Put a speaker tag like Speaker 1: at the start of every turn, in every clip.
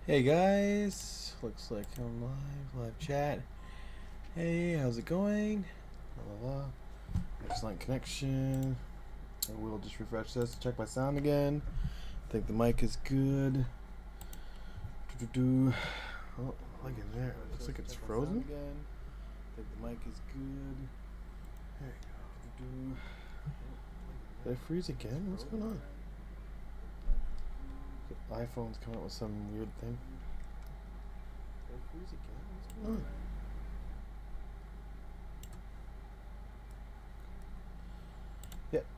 Speaker 1: Hey guys, looks like I'm live chat. Hey, how's it going? Blah, blah, blah. Excellent connection. I will just refresh this to check my sound again. I think the mic is good. Oh, look in there. It looks like it's frozen. Again. I think the mic is good. There you go. Did I freeze again? What's going on? The iPhone's coming out with some weird thing. Did I freeze again? What's going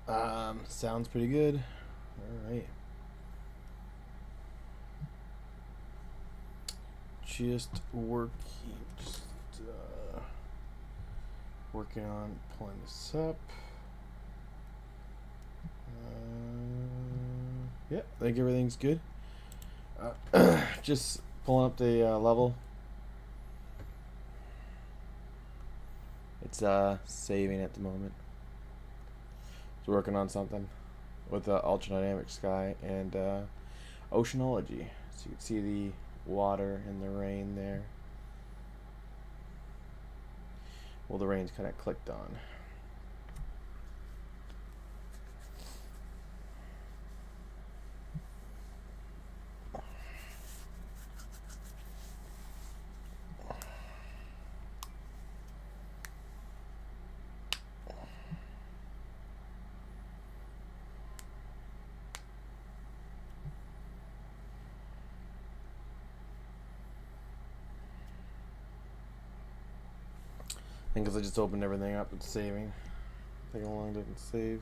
Speaker 1: on? Yeah, sounds pretty good. Alright. Just working on pulling this up. Yeah, I think everything's good. Just pulling up the level. It's saving at the moment. It's working on something with ultradynamic sky and oceanology. So you can see the water and the rain there. Well, the rain's kind of clicked on. I think because I just opened everything up, it's saving. Taking long didn't save.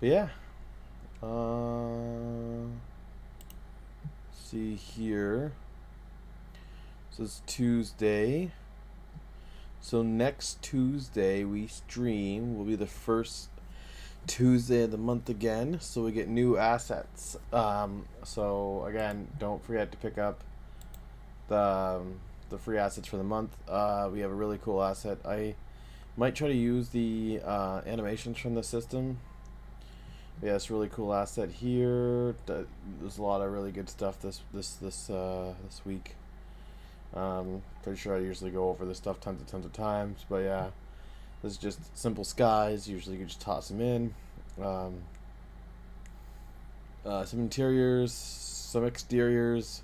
Speaker 1: But yeah. See here. So it's Tuesday. So next Tuesday we stream will be the first Tuesday of the month again. So we get new assets. So again, don't forget to pick up the free assets for the month. We have a really cool asset. I might try to use the animations from the system. Yeah, it's a really cool asset here. There's a lot of really good stuff this week. Pretty sure I usually go over this stuff tons of times, but yeah, this is just simple skies. Usually you can just toss them in. Some interiors, some exteriors,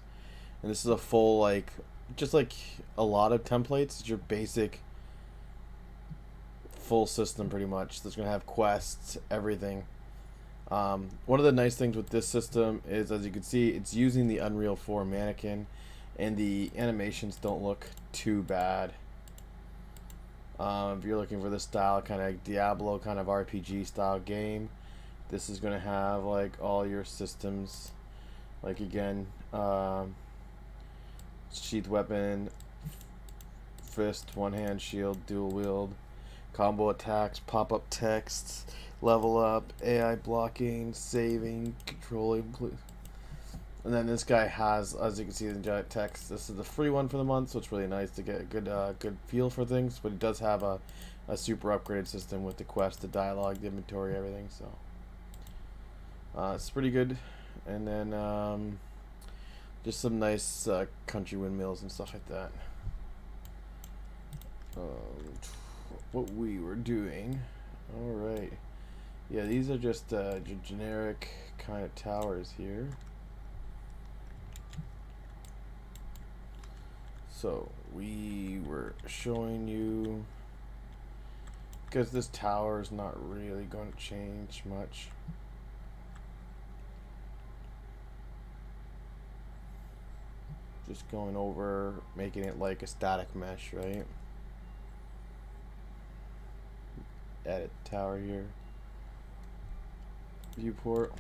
Speaker 1: and this is a full, like, just like a lot of templates. It's your basic full system pretty much. That's gonna have quests, everything. One of the nice things with this system is, as you can see, it's using the Unreal 4 mannequin, and the animations don't look too bad. If you're looking for this style, kind of Diablo kind of RPG style game, this is going to have like all your systems, like again, sheath weapon, fist, one hand shield, dual wield, combo attacks, pop-up texts, level up, AI blocking, saving, controlling. And then this guy has, as you can see in the text, this is the free one for the month, so it's really nice to get a good feel for things. But it does have a super upgraded system with the quest, the dialogue, the inventory, everything. So it's pretty good. And then just some nice country windmills and stuff like that. What we were doing. All right. Yeah, these are just generic kind of towers here. So we were showing you, because this tower is not really going to change much. Just going over making it like a static mesh, right? Edit tower here. Viewport.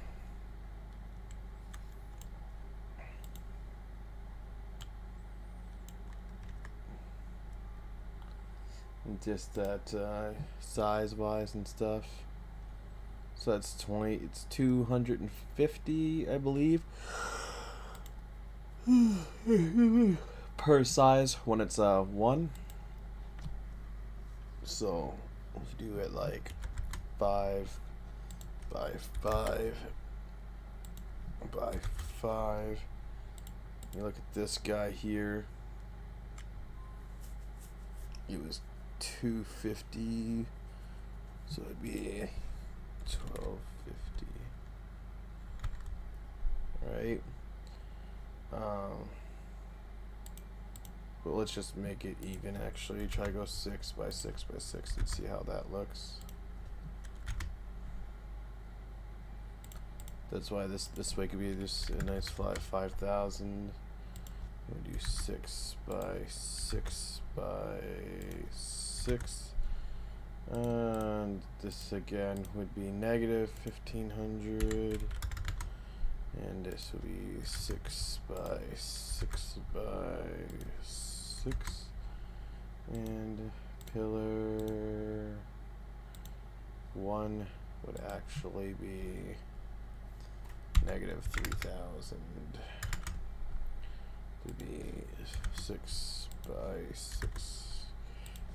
Speaker 1: And just that size wise and stuff. So that's 20, it's 250, I believe, per size when it's one. So if you do it like 5 by 5 by 5. You look at this guy here. It was 250, so it'd be 1250. Right? But let's just make it even actually. Try to go 6 by 6 by 6 and see how that looks. That's why this way could be just a nice flat 5,000. We'll do 6 by 6 by 6. And this again would be negative 1,500. And this will be 6 by 6 by 6. And pillar 1 would actually be negative 3,000. Would be 6 by 6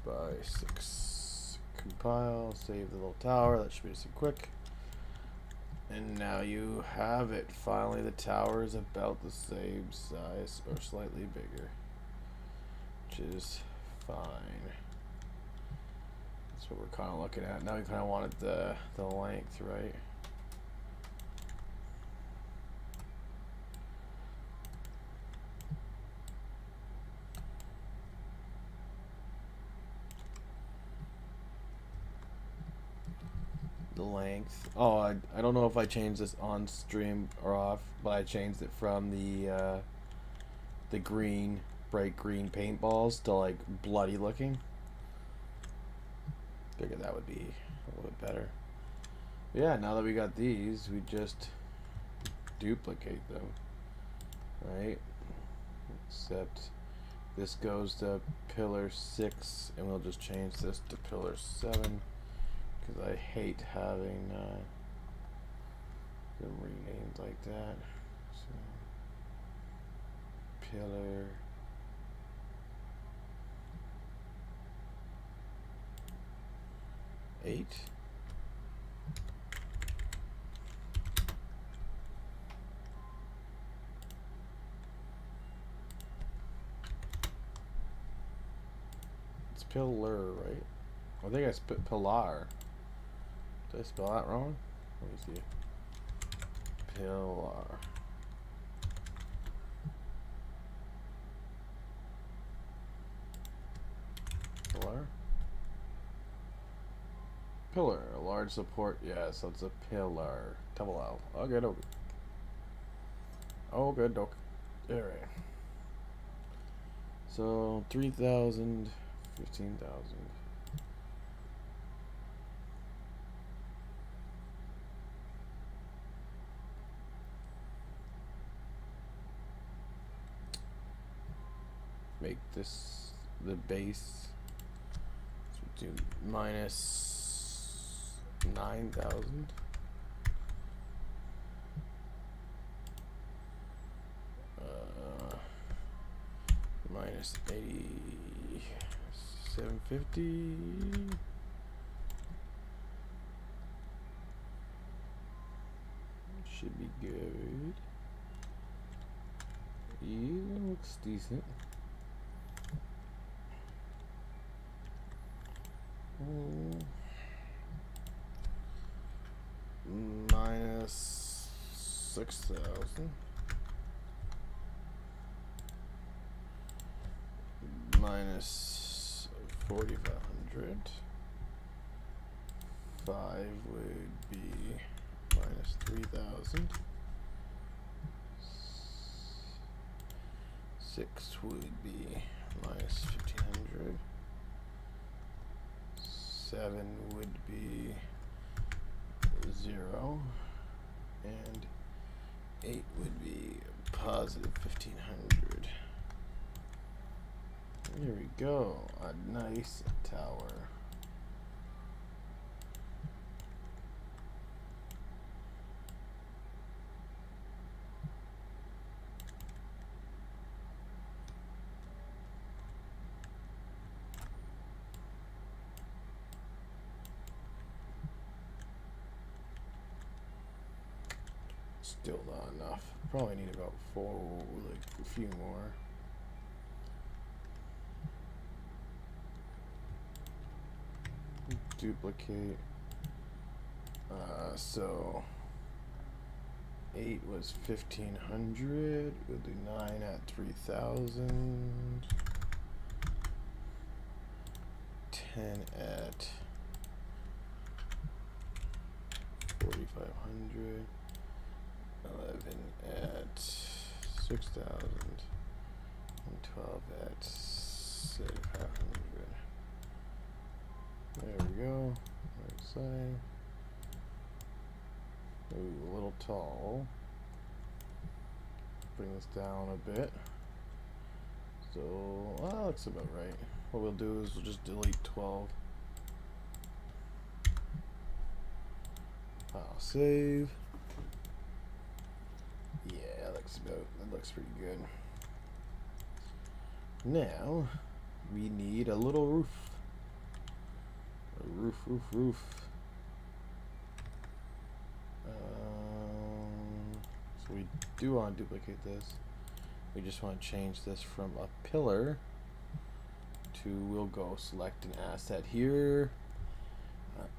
Speaker 1: by 6. Compile, save the little tower. That should be super quick. And now you have it. Finally, the tower is about the same size or slightly bigger, which is fine. That's what we're kind of looking at. Now we kind of wanted the length, right? The length. Oh, I don't know if I changed this on stream or off, but I changed it from the green, bright green paintballs to like bloody looking. Figured that would be a little bit better. Yeah, now that we got these, we just duplicate them, right? Except this goes to pillar 6, and we'll just change this to pillar 7. Because I hate having them renamed like that. So, pillar 8. It's pillar, right? I think I spit pillar. Did I spell that wrong? Let me see. Pillar. Pillar? Pillar. A large support. Yeah, so it's a pillar. Double L. Oh, good. Okay. Oh, good. Okay. Alright. So, 3,000, 15,000. Make this the base. So do minus 9,000. Minus 8,750. Should be good. Yeah, looks decent. Minus 6,000. Minus 4,500. 5 would be minus 3,000. 6 would be minus 1,500. 7 would be 0, and 8 would be positive 1,500. Here we go, a nice tower. Still not enough. Probably need about 4, like a few more. Duplicate. So 8 was 1,500. We'll do 9 at 3,000. 10 at 4,500. 11 at 6,000. And 12 at 6,500. There we go. Right side. Ooh, a little tall. Bring this down a bit. So, well, that's about right. What we'll do is we'll just delete 12. I'll save. Yeah, that looks pretty good. Now, we need a little roof. A roof. So we do want to duplicate this. We just want to change this from a pillar to, we'll go select an asset here.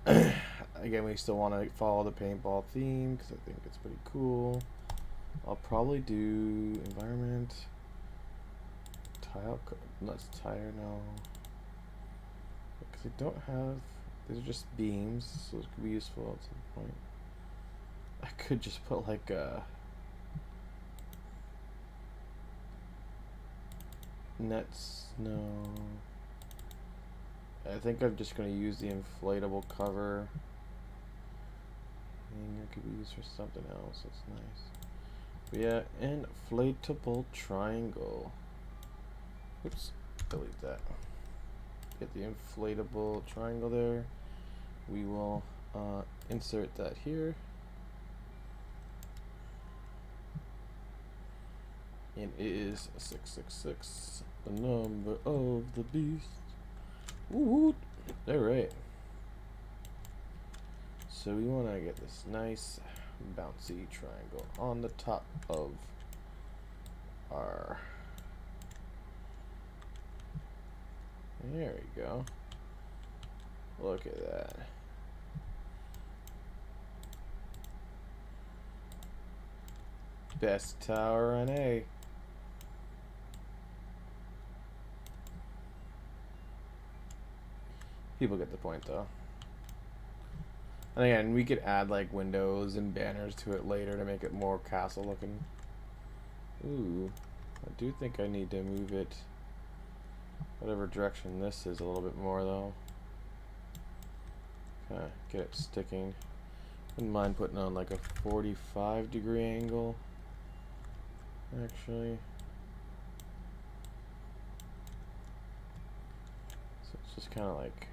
Speaker 1: Again, we still want to follow the paintball theme because I think it's pretty cool. I'll probably do environment, tile, let's tire, no. Because I don't have, these are just beams, so it could be useful at some point. I could just put like a nets, no. I think I'm just going to use the inflatable cover. Hanger could be used for something else, that's nice. But yeah, inflatable triangle. Oops, delete that. Get the inflatable triangle there. We will insert that here. And it is 666, the number of the beast. Woo! Alright. So we want to get this nice bouncy triangle on the top of our... There we go. Look at that. Best tower on A. People get the point though. And again, we could add like windows and banners to it later to make it more castle looking. Ooh, I do think I need to move it whatever direction this is a little bit more though. Okay, get it sticking. Wouldn't mind putting on like a 45-degree angle. Actually. So it's just kind of like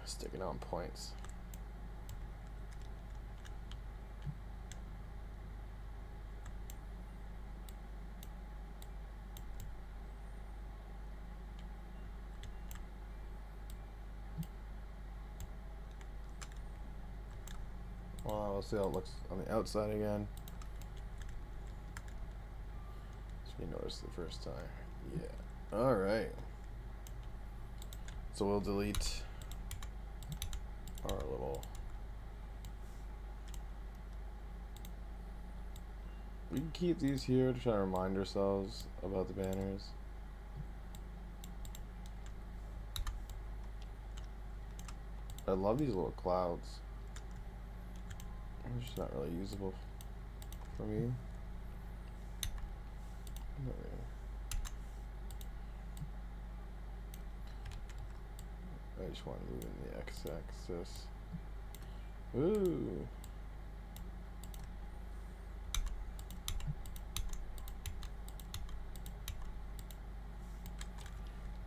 Speaker 1: sticking on points. Well, we'll see how it looks on the outside again. So you noticed the first time. Yeah. Alright. So we'll delete our little... We can keep these here to try to remind ourselves about the banners. I love these little clouds. It's just not really usable for me. Not really. I just want to move in the x-axis. Ooh.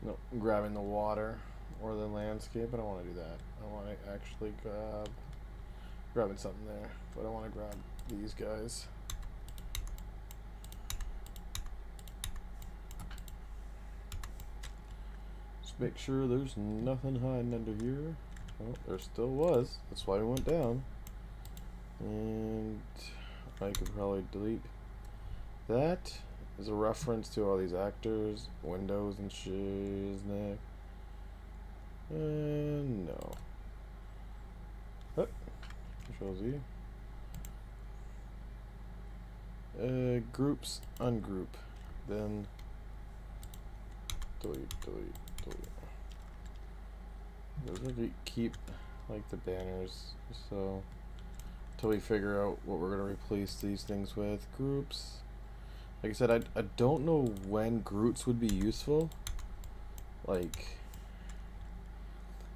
Speaker 1: No, I'm grabbing the water or the landscape. I don't want to do that. I want to actually grabbing something there, but I want to grab these guys. Just make sure there's nothing hiding under here. Well, there still was. That's why we went down. And I could probably delete that. Is a reference to all these actors, Windows and Shiznick. No. Oh, Control Z. Groups, ungroup. Then delete. Those are to keep like the banners, so until we figure out what we're gonna replace these things with. Groups. Like I said, I don't know when groups would be useful. Like,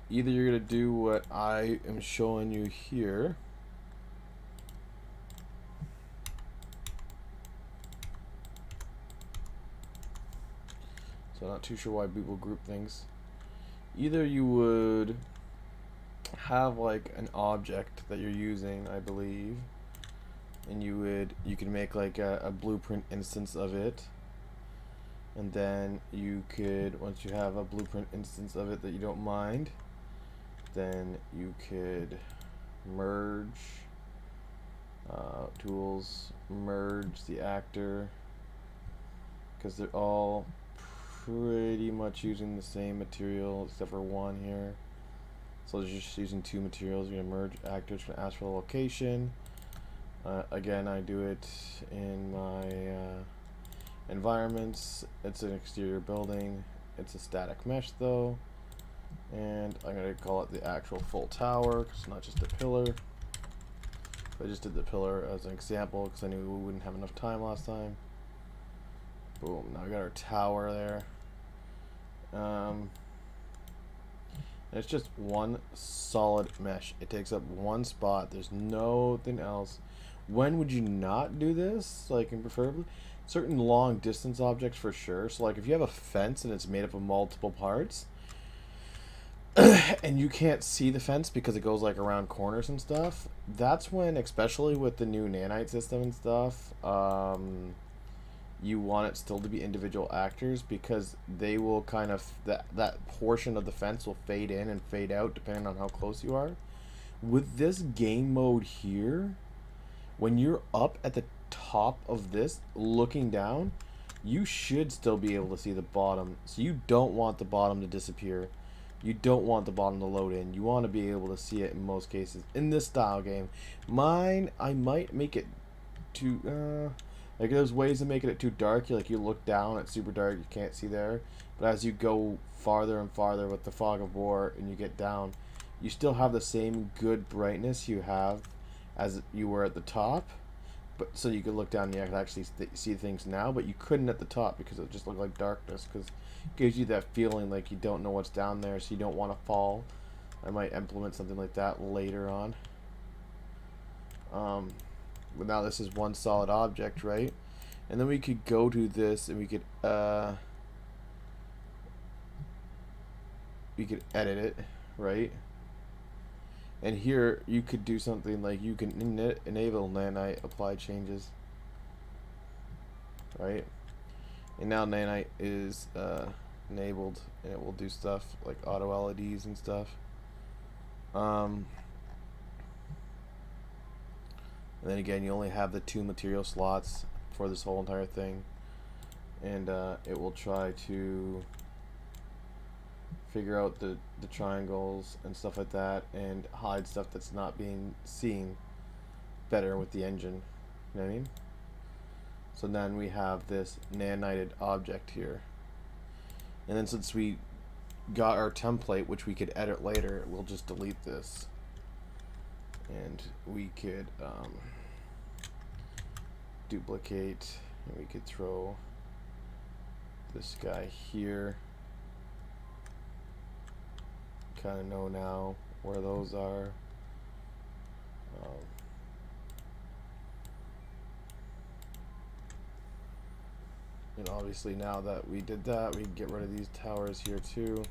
Speaker 1: either you're gonna do what I am showing you here. So I'm not too sure why people group things. Either you would have like an object that you're using, I believe, and you can make like a blueprint instance of it, and then you could, once you have a blueprint instance of it that you don't mind, then you could merge tools, merge the actor, because they're all pretty much using the same material except for one here. So they're just using two materials. You're gonna merge actors, gonna ask for the location. Again, I do it in my environments. It's an exterior building. It's a static mesh though, and I'm gonna call it the actual full tower because it's not just a pillar. I just did the pillar as an example because I knew we wouldn't have enough time last time. Boom, now we got our tower there. It's just one solid mesh. It takes up one spot. There's nothing else. When would you not do this? Like, and preferably certain long distance objects for sure. So like if you have a fence and it's made up of multiple parts and you can't see the fence because it goes like around corners and stuff, that's when, especially with the new nanite system and stuff, you want it still to be individual actors because they will kind of, that portion of the fence will fade in and fade out depending on how close you are. With this game mode here, when you're up at the top of this looking down, you should still be able to see the bottom. So you don't want the bottom to disappear. You don't want the bottom to load in. You want to be able to see it in most cases in this style game. Mine, I might make it too like there's ways of making it too dark. You look down, it's super dark, you can't see there. But as you go farther and farther with the fog of war and you get down, you still have the same good brightness you have as you were at the top. But so you could look down and you could actually see things now, but you couldn't at the top because it just looked like darkness, because it gives you that feeling like you don't know what's down there, so you don't want to fall. I might implement something like that later on. But now this is one solid object, right? And then we could go to this and we could edit it, right? And here you could do something like you can enable nanite apply changes, right? And now nanite is enabled and it will do stuff like auto LEDs and stuff. And then again, you only have the 2 material slots for this whole entire thing, and it will try to figure out the triangles and stuff like that and hide stuff that's not being seen better with the engine. You know what I mean? So then we have this nanited object here, and then since we got our template, which we could edit later, we'll just delete this, and we could duplicate, and we could throw this guy here. Kind of know now where those are. And obviously now that we did that, we can get rid of these towers here too.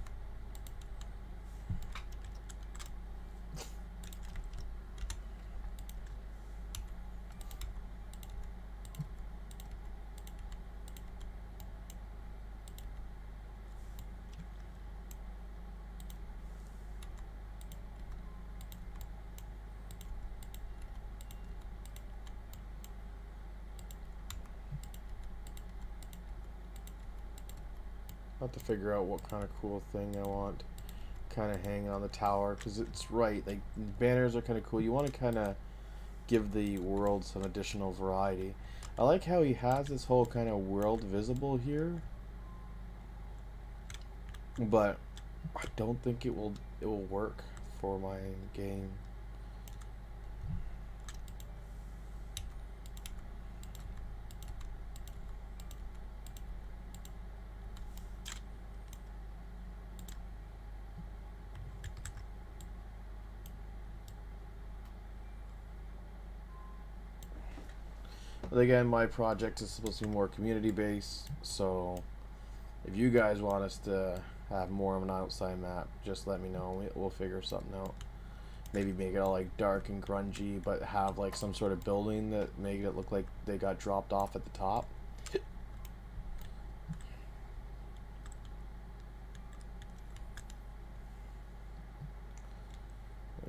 Speaker 1: have to figure out what kind of cool thing I want kind of hang on the tower, because it's right, like banners are kind of cool. You want to kind of give the world some additional variety. I like how he has this whole kind of world visible here, but I don't think it will work for my game. But again, my project is supposed to be more community based, so if you guys want us to have more of an outside map, just let me know. We'll figure something out. Maybe make it all like dark and grungy, but have like some sort of building that make it look like they got dropped off at the top.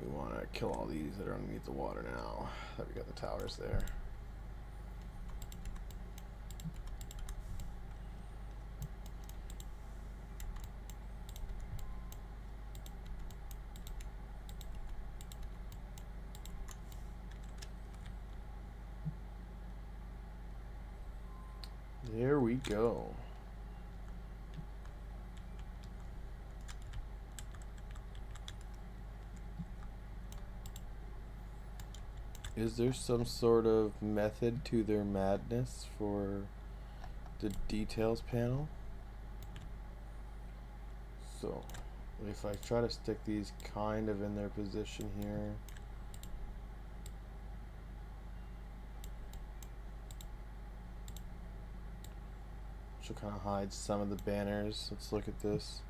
Speaker 1: We want to kill all these that are underneath the water now that we got the towers there. There we go. Is there some sort of method to their madness for the details panel? So, if I try to stick these kind of in their position here, which will kind of hide some of the banners. Let's look at this.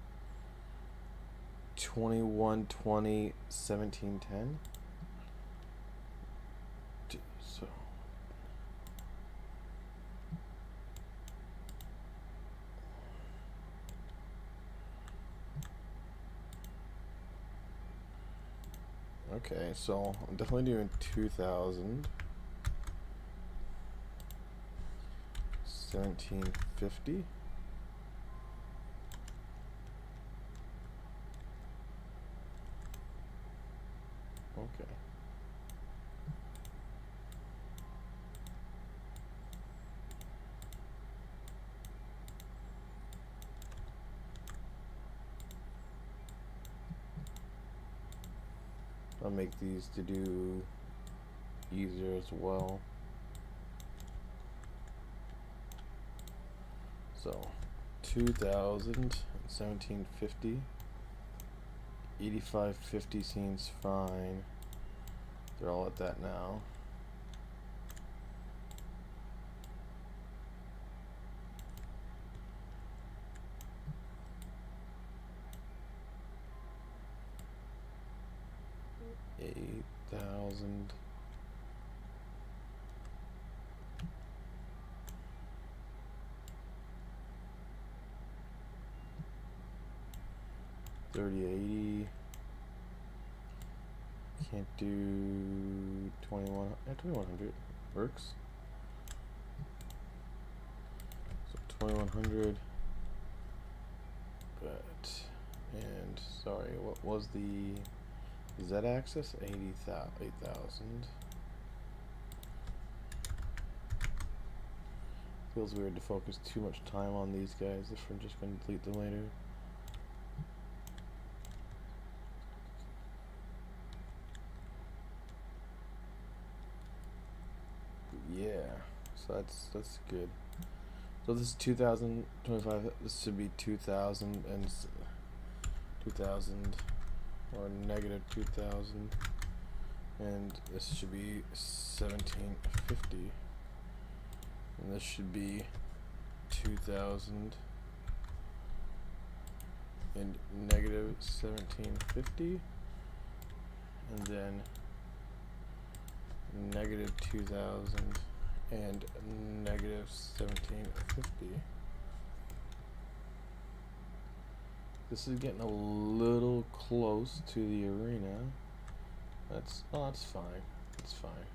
Speaker 1: 21/20/17/10. So okay, so I'm definitely doing 2000. 1750. Okay. I'll make these to do easier as well. So 2000, 1750, 8550 seems fine. They're all at that now. $8,000. $30.80. Can't do 2100 works. So 2100. But and sorry, what was the Z-axis? 8,000. Feels weird to focus too much time on these guys if we're just going to delete them later. Yeah, so that's good. So this is 2025. This should be 2000 and 2000 or negative 2000, and this should be 1750, and this should be 2000 and negative 1750, and then negative 2000 and negative 1750. This is getting a little close to the arena. That's fine. It's fine.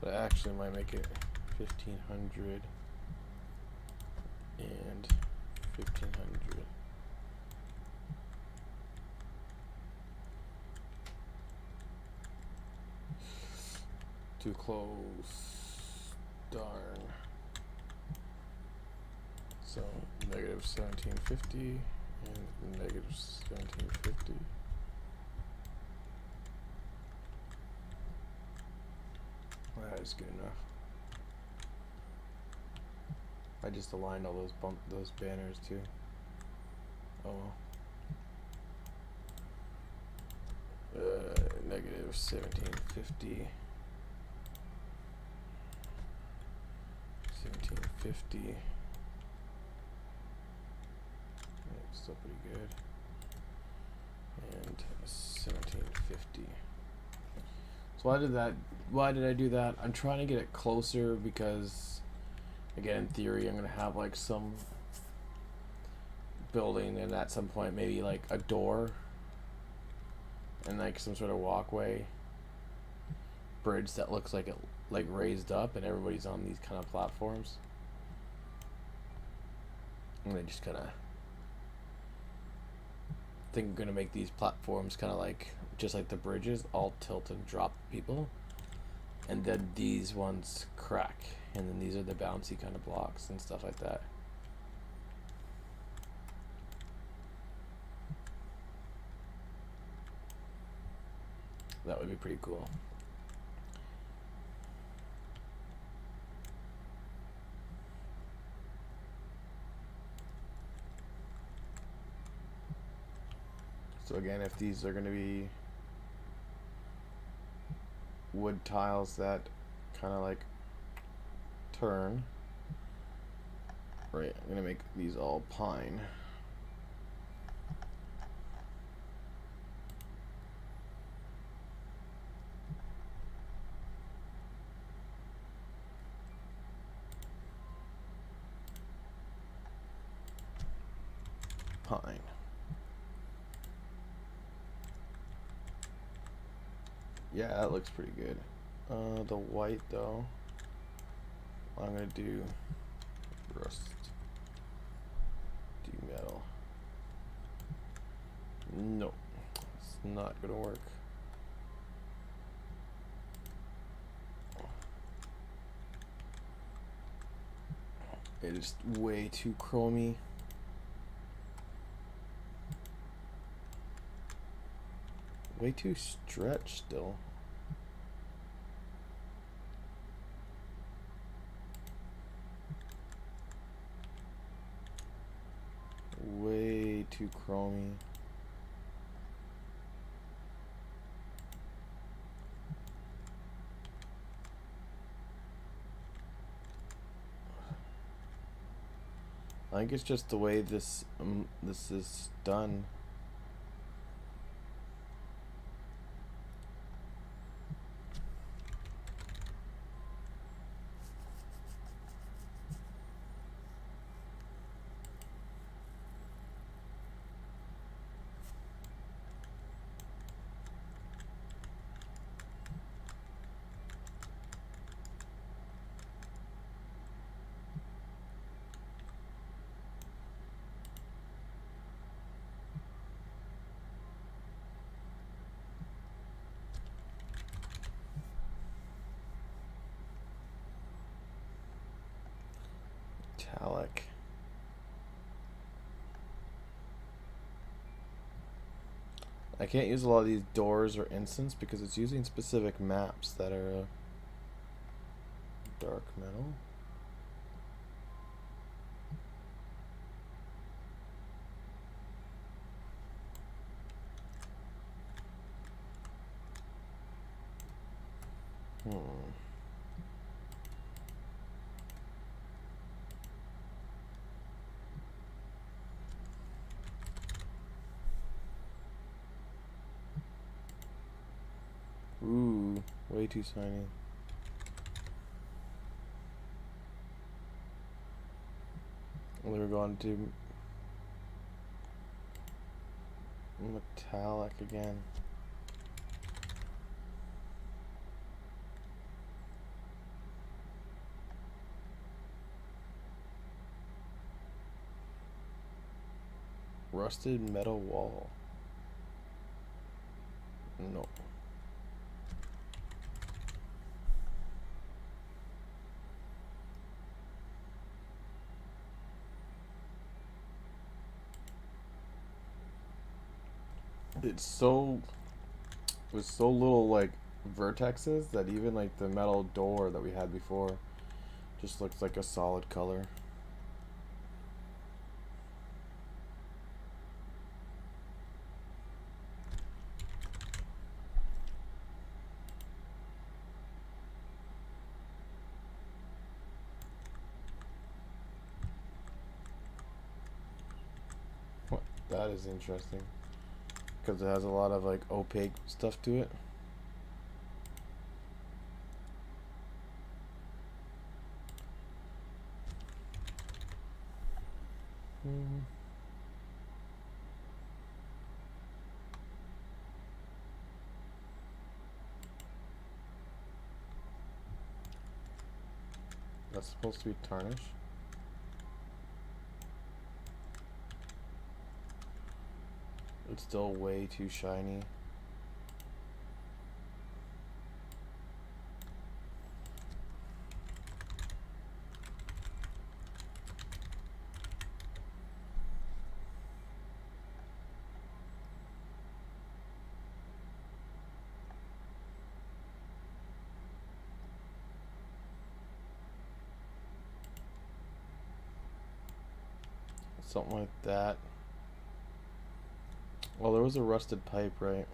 Speaker 1: But I actually might make it 1500 and 1500. Too close. Darn. So negative 1750 and negative 1750. That is good enough. I just aligned all those banners too. Oh well. Negative 1750. 1750. That's still pretty good. And 1750. So why did I do that? I'm trying to get it closer because, again, in theory, I'm gonna have like some building and at some point maybe like a door and like some sort of walkway bridge that looks like it like raised up and everybody's on these kind of platforms. And I just kind of think I'm gonna make these platforms kind of like just like the bridges, all tilt and drop people, and then these ones crack, and then these are the bouncy kind of blocks and stuff like that. That would be pretty cool. So again, if these are going to be wood tiles that kind of like turn, right, I'm going to make these all pine. Pine. Yeah, that looks pretty good. The white though, I'm gonna do rust, do metal. No, it's not gonna work. It is way too chromy. Way too stretched still. Way too chromy. I think it's just the way this is done. Metallic. I can't use a lot of these doors or instants because it's using specific maps that are dark metal. Ooh, way too shiny. And then we're going to metallic again. Rusted metal wall. No. It's so with so little like vertexes that even like the metal door that we had before just looks like a solid color. What? That is interesting because it has a lot of like opaque stuff to it. Mm. That's supposed to be tarnish. It's still way too shiny. Something like that. Well, there was a rusted pipe, right?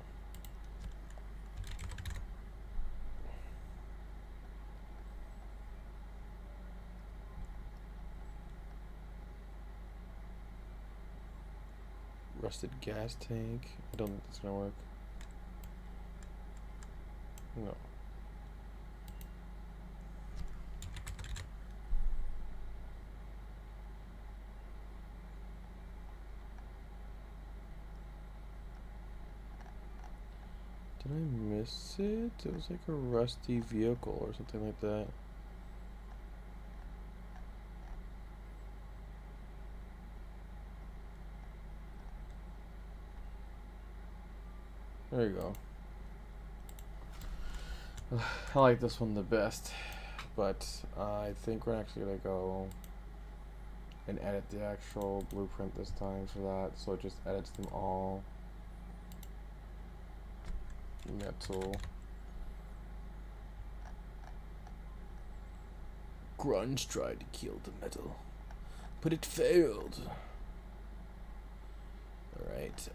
Speaker 1: Rusted gas tank. I don't think that's gonna work. No. Did I miss it? It was like a rusty vehicle or something like that. There you go. I like this one the best, but I think we're actually gonna go and edit the actual blueprint this time for that, so it just edits them all. Metal. Grunge tried to kill the metal, but it failed. Alright,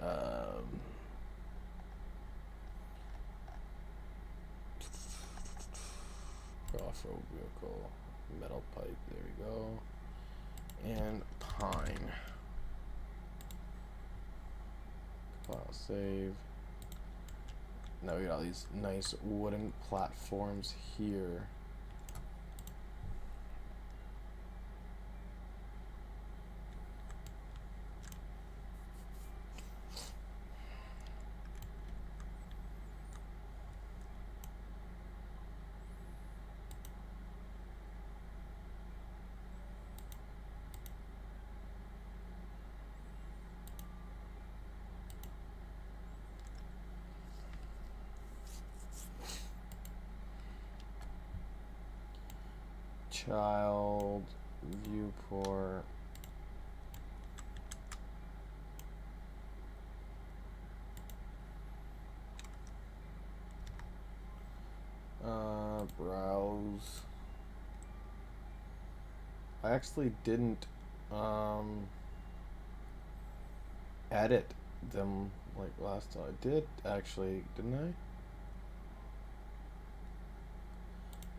Speaker 1: off-road vehicle, metal pipe, there we go. And pine. File save. Now we got all these nice wooden platforms here. Child viewport. Browse. I actually didn't edit them like last time. I did actually, didn't I?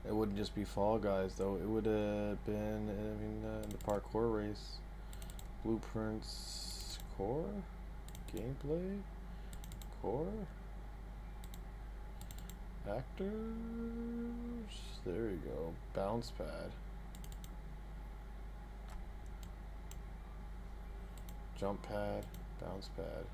Speaker 1: It wouldn't just be Fall Guys though. It would have been, I mean, the parkour race, blueprints, core, gameplay, core, actors. There you go. Bounce pad, jump pad, bounce pad.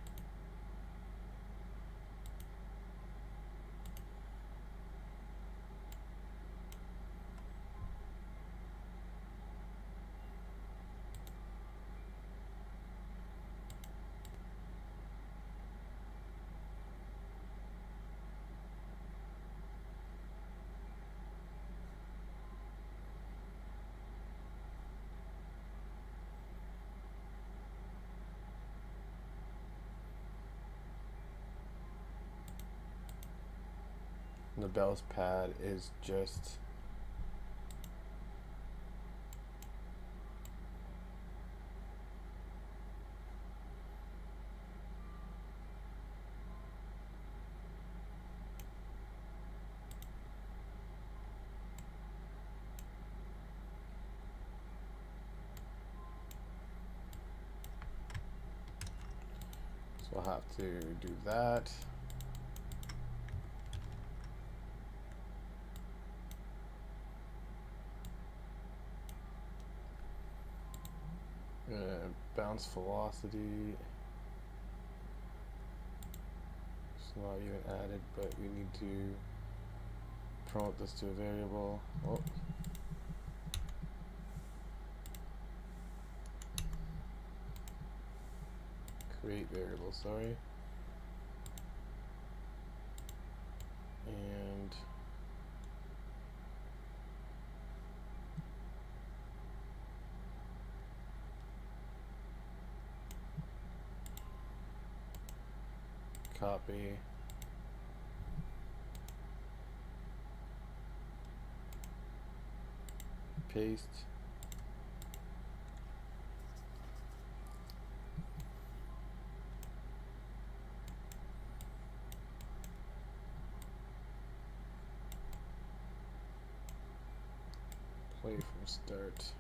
Speaker 1: And the bounce pad is just so I'll have to do that. Bounce velocity. It's not even added, but we need to promote this to a variable. Oh. Create variable, sorry. And copy. Paste. Play from start.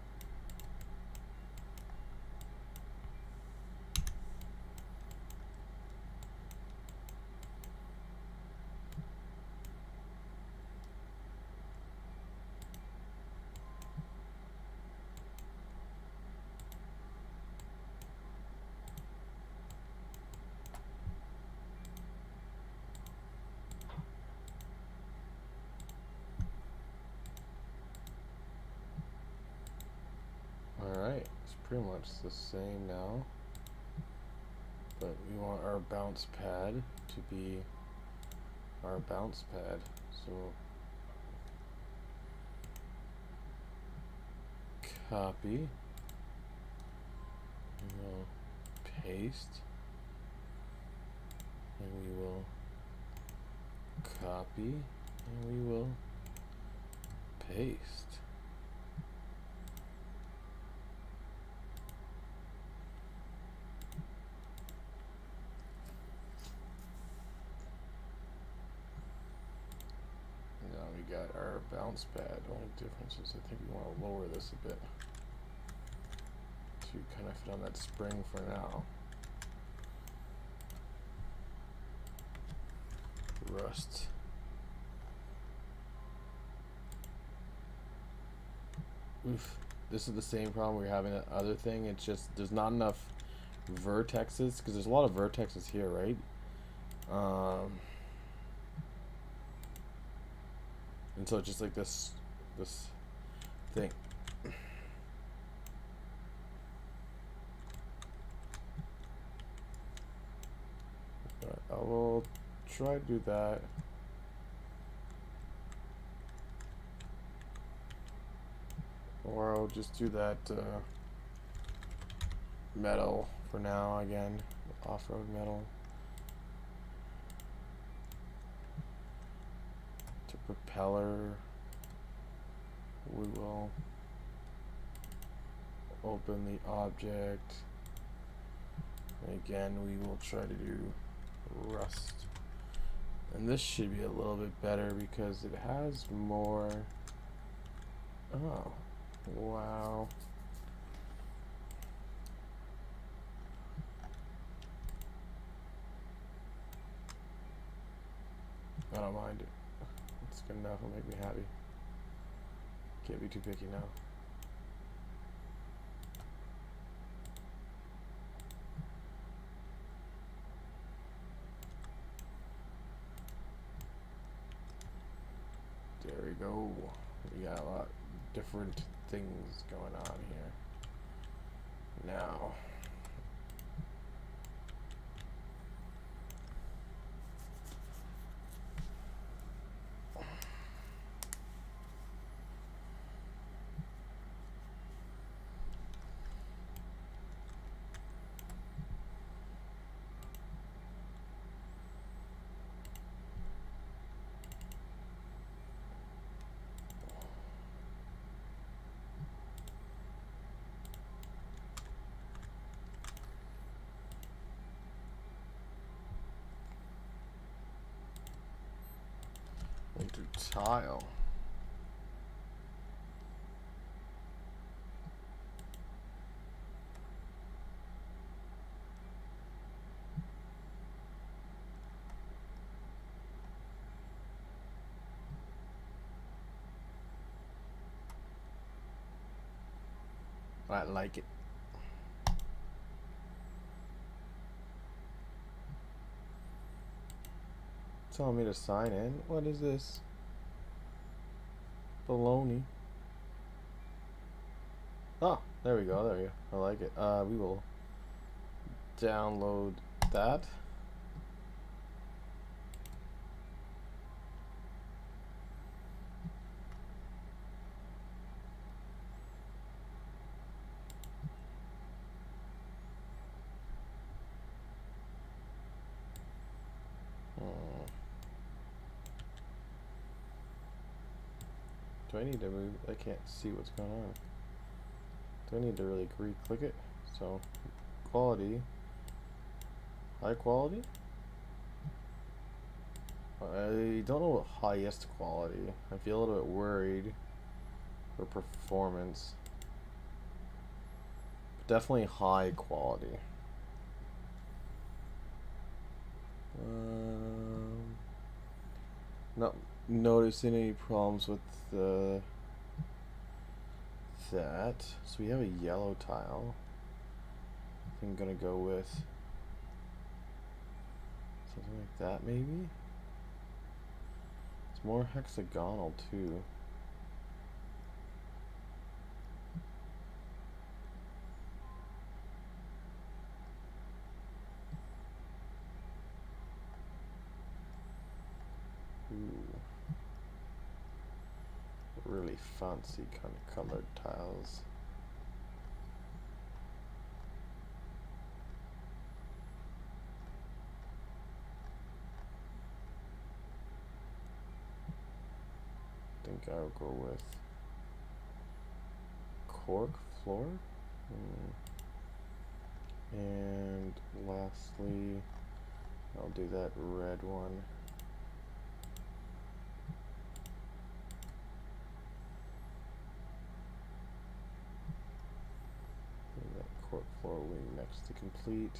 Speaker 1: Alright, it's pretty much the same now, but we want our bounce pad to be our bounce pad, so copy, and we'll paste, and we will copy, and we will paste. Got our bounce pad. The only difference is I think we want to lower this a bit to kind of fit on that spring for now. Rust. Oof. This is the same problem we were having that other thing. It's just there's not enough vertexes because there's a lot of vertexes here, right? And so it's just like this thing. But I will try to do that. Or I'll just do that metal for now again. Off-road metal. Propeller, we will open the object, and again we will try to do rust, and this should be a little bit better because it has more. Oh wow, I don't mind it. It's good enough, it'll make me happy. Can't be too picky now. There we go. We got a lot different things going on here. Now, tile. I like it. Telling me to sign in? What is this? Baloney. Oh, there we go, there we go. I like it. We will download that. Do I need to move? I can't see what's going on. Do I need to really re-click it? So, quality. High quality? I don't know what highest quality. I feel a little bit worried for performance. But definitely high quality. Not noticing any problems with that. So we have a yellow tile. I think I'm gonna go with something like that, maybe. It's more hexagonal too. Ooh. Really fancy kind of colored tiles. I think I'll go with cork floor. And lastly, I'll do that red one. And that cork floor wing next to complete.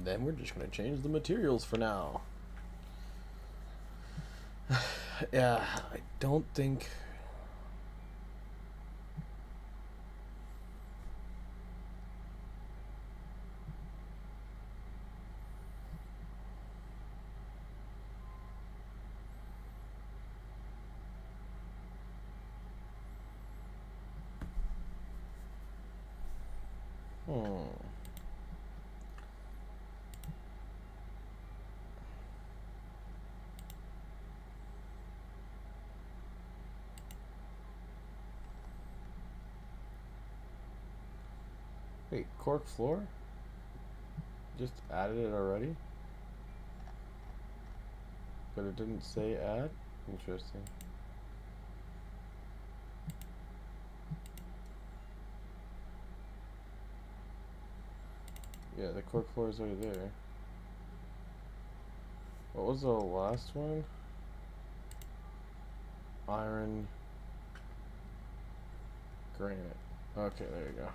Speaker 1: Then we're just gonna change the materials for now. Yeah, I don't think. Wait, cork floor? Just added it already? But it didn't say add? Interesting. Yeah, the cork floor is already there. What was the last one? Iron granite. Okay, there you go.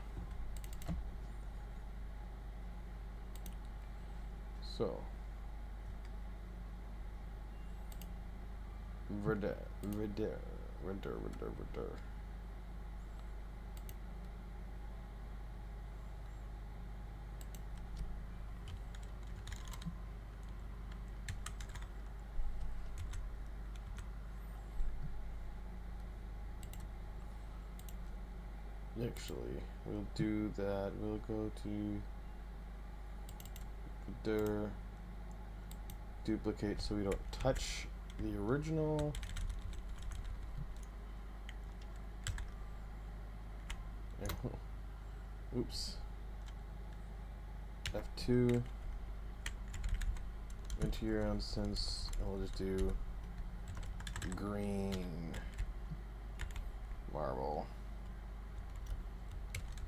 Speaker 1: So, verdure. Actually, we'll do that. We'll go to verdure, duplicate so we don't touch the original. Oops. F2 interior instance, and we'll just do green marble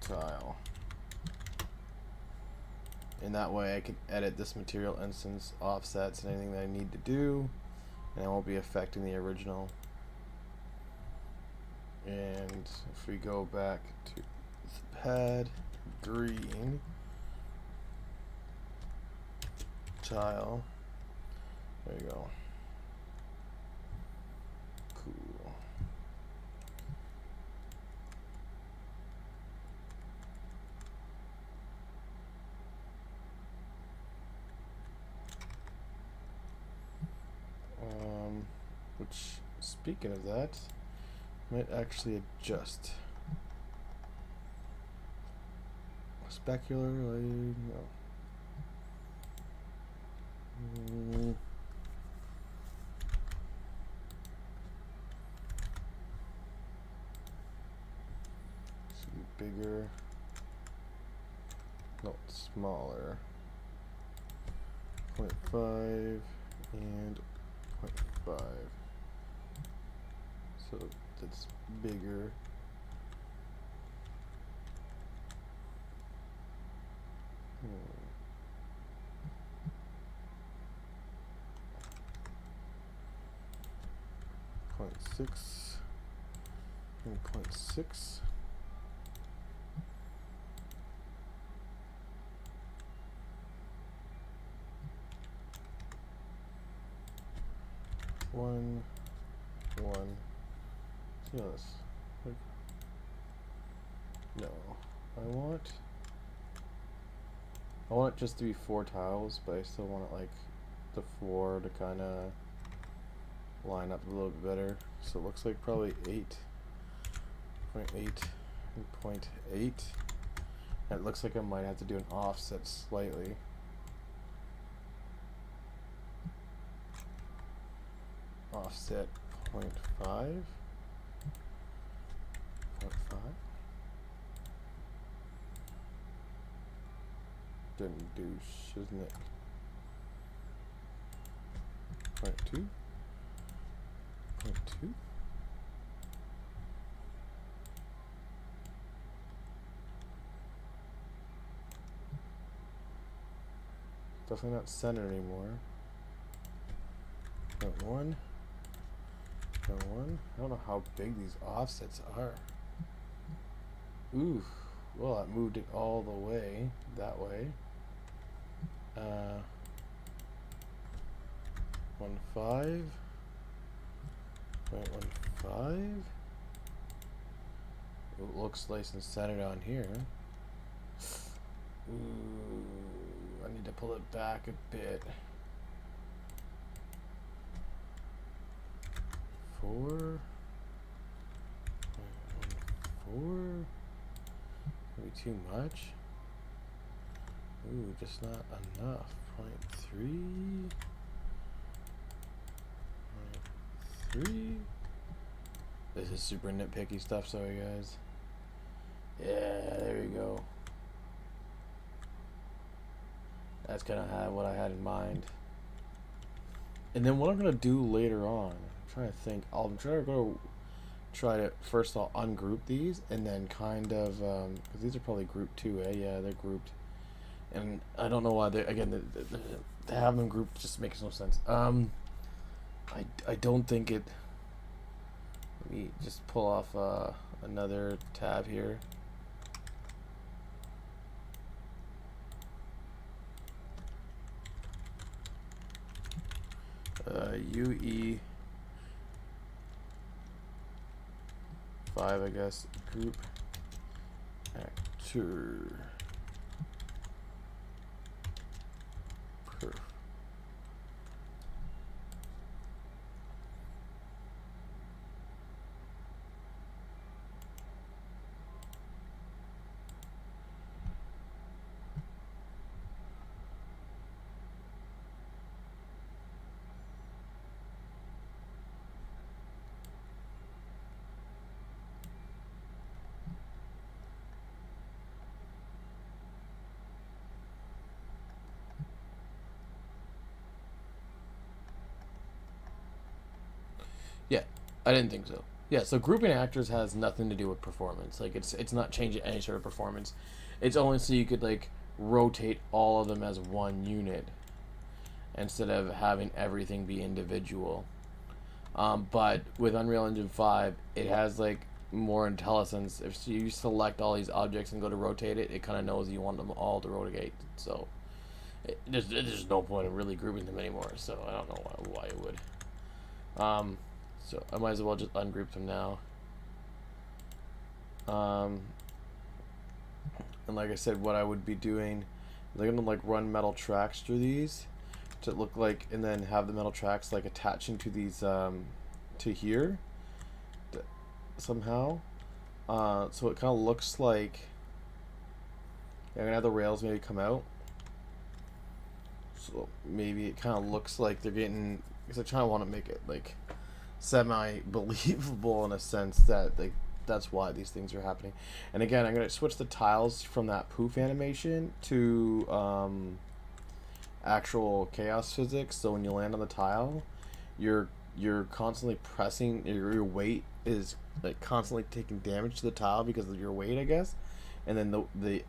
Speaker 1: tile. And that way I can edit this material instance, offsets, and anything that I need to do, and I won't be affecting the original. And if we go back to the pad, green, tile, there you go. Cool. Which, speaking of that, might actually adjust. Specular, no. Should be bigger. No, smaller. 0.5 and 0.5. So that's bigger. Point 6 and 0.6. One. Yes. No. I want it just to be 4 tiles, but I still want it like the floor to kind of line up a little bit better. So it looks like probably 8.8 and 0.8. And it looks like I might have to do an offset slightly. Offset 0.5. 0.5. Didn't do isn't it? 0.2. 0.2. Definitely not center anymore. 0.1. 0.1. I don't know how big these offsets are. Ooh. Well, I moved it all the way that way. 1.5. 0.15. It looks nice and centered on here. Ooh, I need to pull it back a bit. 4. 0.14. Maybe too much. Ooh, just not enough. 0.3. 0.3. This is super nitpicky stuff, sorry guys. Yeah, there we go. That's kind of what I had in mind. And then what I'm gonna do later on, I'm trying to think. I'm trying to try to first I'll ungroup these and then kind of because these are probably grouped too, eh? Yeah, they're grouped, and I don't know why they again to have them grouped just makes no sense. I don't think it. Let me just pull off another tab here. UE 5, I guess, group actor. Perf. Yeah, I didn't think so. Yeah, so grouping actors has nothing to do with performance. Like it's not changing any sort of performance. It's only so you could like rotate all of them as one unit instead of having everything be individual. But with Unreal Engine 5, it has like more intelligence. If you select all these objects and go to rotate it, it kind of knows you want them all to rotate. So there's no point in really grouping them anymore. So I don't know why it would. So I might as well just ungroup them now. And like I said, what I would be doing, they're gonna like run metal tracks through these to look like, and then have the metal tracks like attaching to these to here somehow. So it kind of looks like I'm gonna have the rails maybe come out. So maybe it kind of looks like they're getting, because I try to want to make it like semi-believable in a sense that like that's why these things are happening. And again, I'm going to switch the tiles from that poof animation to actual chaos physics. So when you land on the tile, you're constantly pressing, your weight is like constantly taking damage to the tile because of your weight, I guess. And then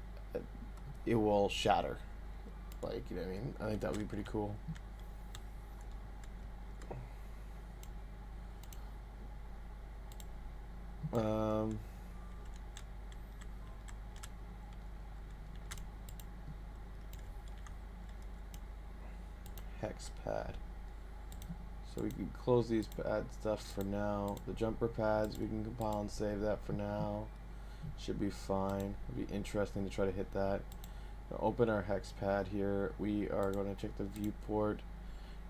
Speaker 1: it will shatter. Like, you know what I mean? I think that would be pretty cool. Hex pad. So we can close these pad stuff for now. The jumper pads, we can compile and save that for now. Should be fine. It'll be interesting to try to hit that. Now open our hex pad here. We are going to check the viewport.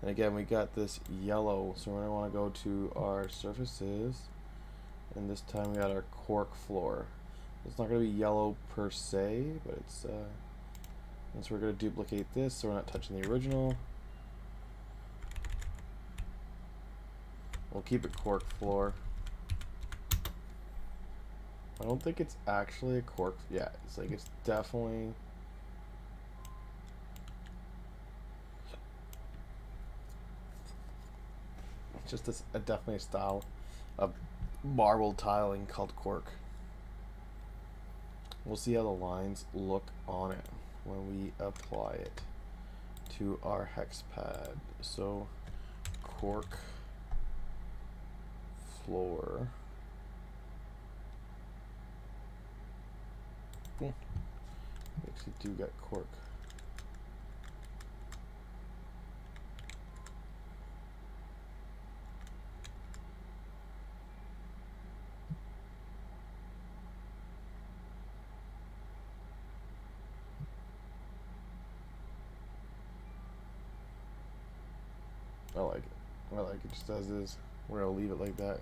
Speaker 1: And again, we got this yellow. So we're going to want to go to our surfaces. And this time we got our cork floor. It's not going to be yellow per se, but it's and so we're going to duplicate this so we're not touching the original. We'll keep it cork floor. I don't think it's actually a cork. Yeah, it's like it's definitely. It's just definitely a style of marble tiling called cork. We'll see how the lines look on it when we apply it to our hex pad. So cork floor. We actually do get cork. I like it. I like it just as is. We're gonna leave it like that.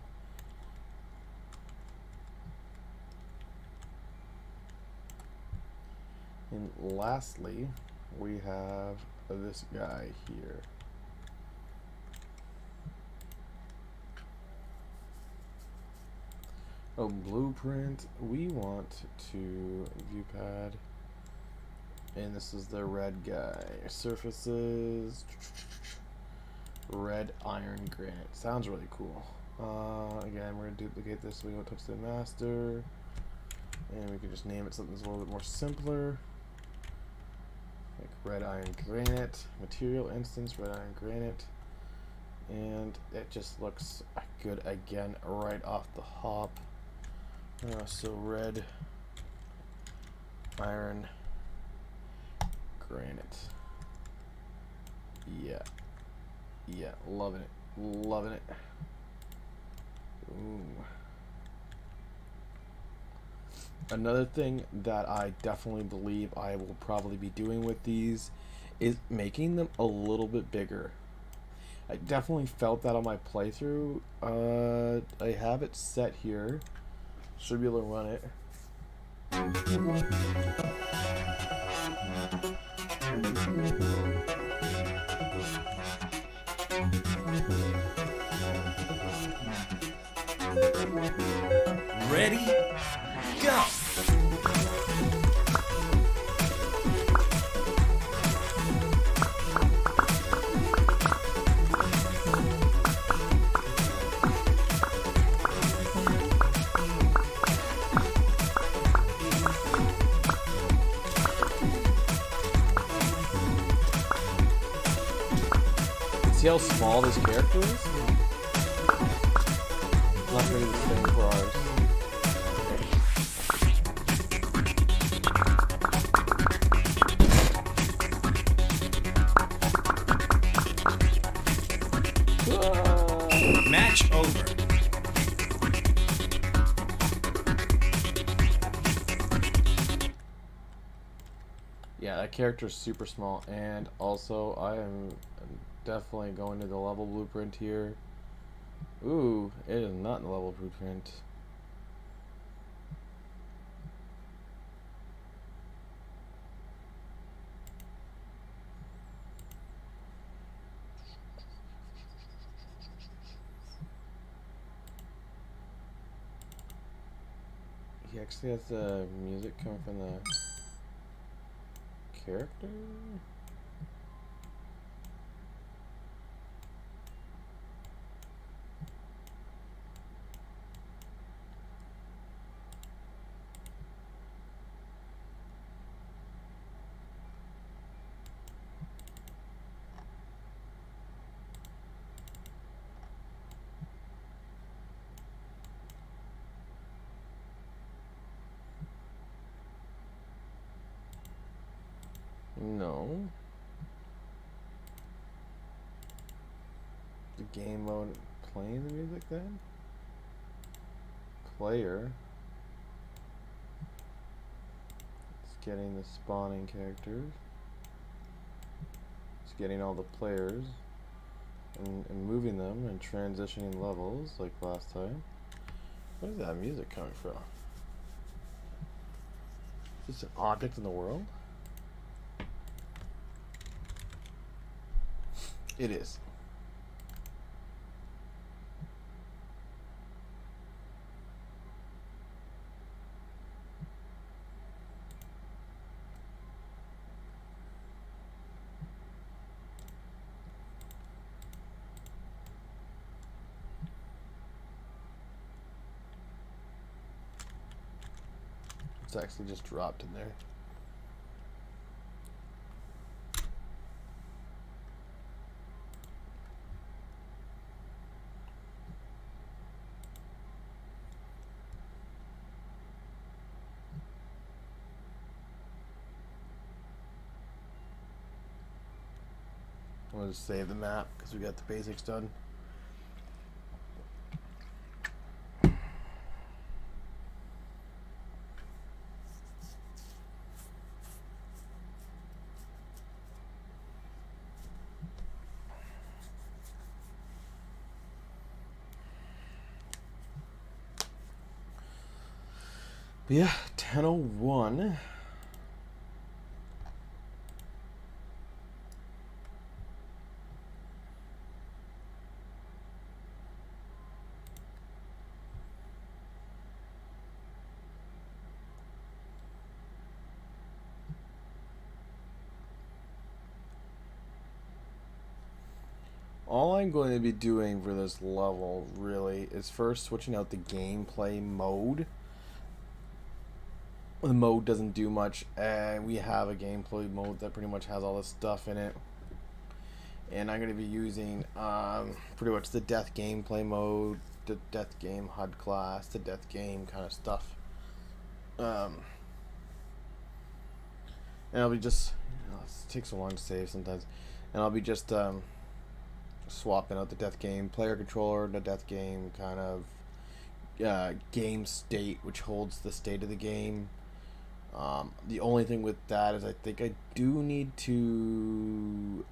Speaker 1: And lastly, we have this guy here. Oh, blueprint. We want to view pad. And this is the red guy. Surfaces. Red iron granite. Sounds really cool. Again, we're going to duplicate this so we don't touch the master. And we can just name it something that's a little bit more simpler. Like red iron granite. Material instance, red iron granite. And it just looks good again right off the hop. So red iron granite. Yeah. Yeah, loving it. Loving it. Ooh. Another thing that I definitely believe I will probably be doing with these is making them a little bit bigger. I definitely felt that on my playthrough. I have it set here. Should be able to run it.
Speaker 2: Ready? Go!
Speaker 1: See how small this character is? Not really the same for ours.
Speaker 2: Match over.
Speaker 1: Yeah, that character is super small, and also I am definitely going to the level blueprint here. Ooh, it is not in the level blueprint. He actually has the music coming from the character? No. The game mode playing the music then? Player. It's getting the spawning characters. It's getting all the players and moving them and transitioning levels like last time. Where is that music coming from? Is this an object in the world? It is. It's actually just dropped in there. I'm gonna just save the map because we got the basics done. But yeah, 10:01. All I'm going to be doing for this level really is first switching out the gameplay mode. The mode doesn't do much, and we have a gameplay mode that pretty much has all this stuff in it. And I'm going to be using pretty much the death gameplay mode, the death game HUD class, the death game kind of stuff. And I'll be just, it takes so long to save sometimes, and I'll be just swapping out the death game player controller, the death game kind of game state, which holds the state of the game. The only thing with that is I think I do need to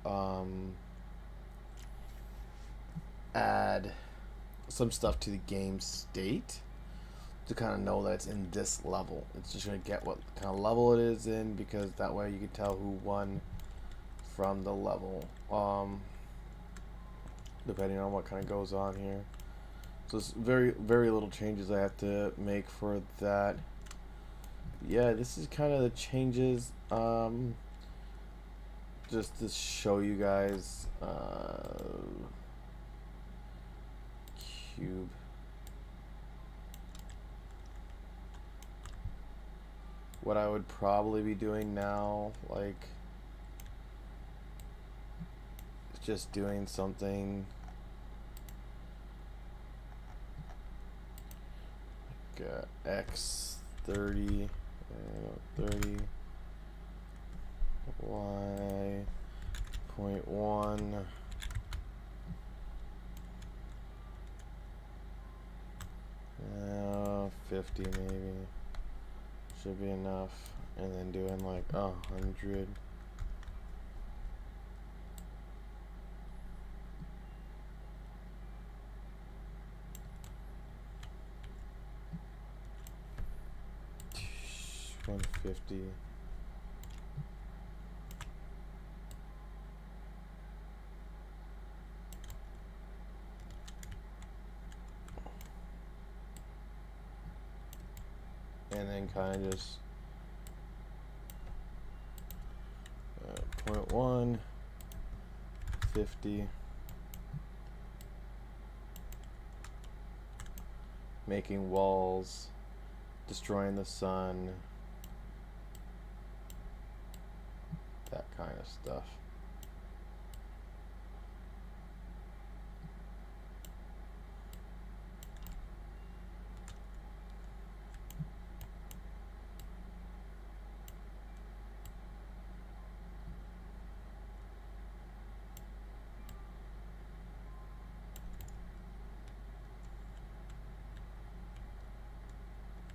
Speaker 1: add some stuff to the game state to kind of know that it's in this level. It's just going to get what kind of level it is in, because that way you can tell who won from the level, depending on what kind of goes on here. So it's very, very little changes I have to make for that. Yeah, this is kind of the changes, just to show you guys. Cube. What I would probably be doing now, like, is just doing something like x 30, 30 y point 1 50 maybe should be enough, and then doing like 100. $150. And then kind of just 0.1, 50, making walls, destroying the sun, that kind of stuff.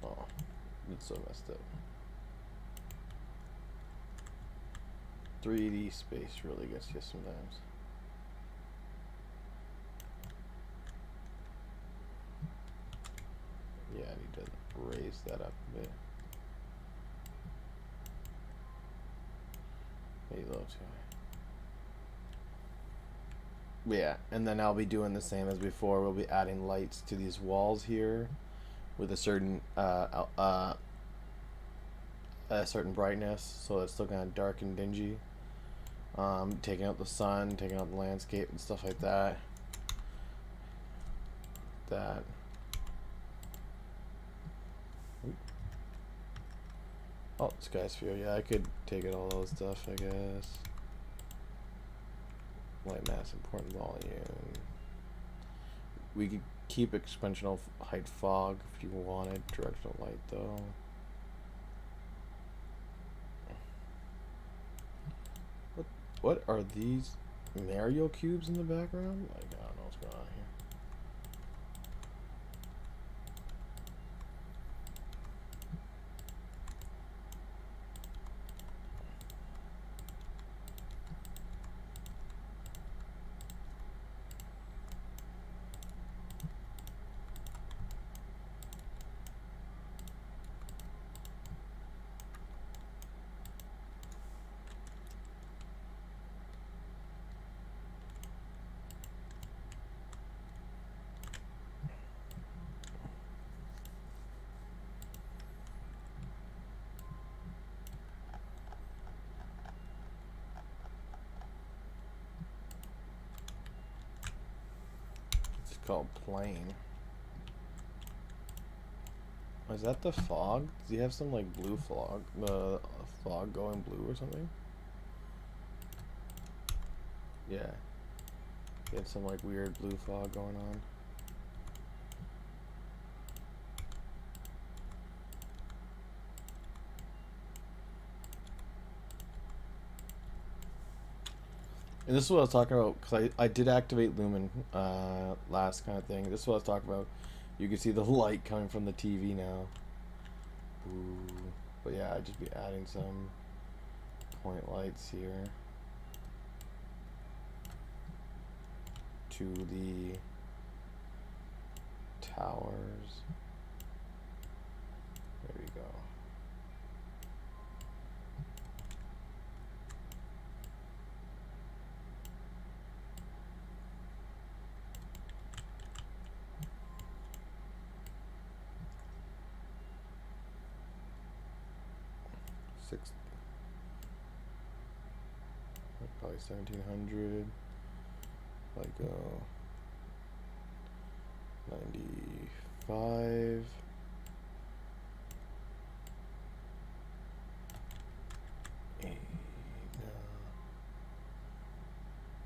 Speaker 1: Oh, it's so messed up. 3D space really gets you sometimes. Yeah, I need to raise that up a bit. Maybe a little too high. Yeah, and then I'll be doing the same as before. We'll be adding lights to these walls here with a certain brightness, so it's still kind of dark and dingy. Taking out the sun, taking out the landscape and stuff like that. Oh, sky sphere. Yeah, I could take out all those stuff, I guess. Light mass, important volume. We could keep expansional height fog if you wanted. Directional light, though. What are these Mario cubes in the background? Like, I don't know what's going on here. It's called plane. Oh, is that the fog? Does he have some like blue fog? Fog going blue or something? Yeah. He had some like weird blue fog going on. And this is what I was talking about, because I did activate Lumen last kind of thing. This is what I was talking about. You can see the light coming from the TV now. Ooh. But yeah, I'd just be adding some point lights here to the towers. There we go. Probably 1700. Like 95.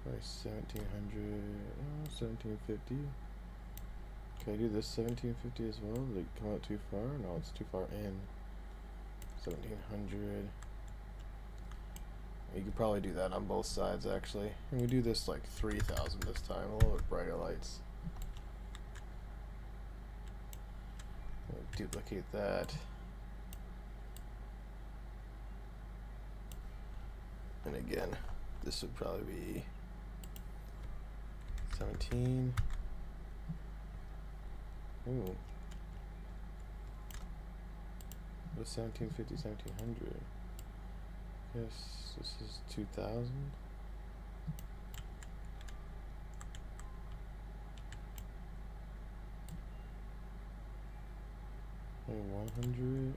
Speaker 1: Probably 1700, 1750. Can I do this 1750 as well? Did it come out too far? No, it's too far in. 1700. You could probably do that on both sides, actually. And we do this like 3000 this time, a little bit brighter lights. We'll duplicate that. And again, this would probably be 17. Ooh. What's 1750, 1700? Yes, this is 2000. Maybe 100.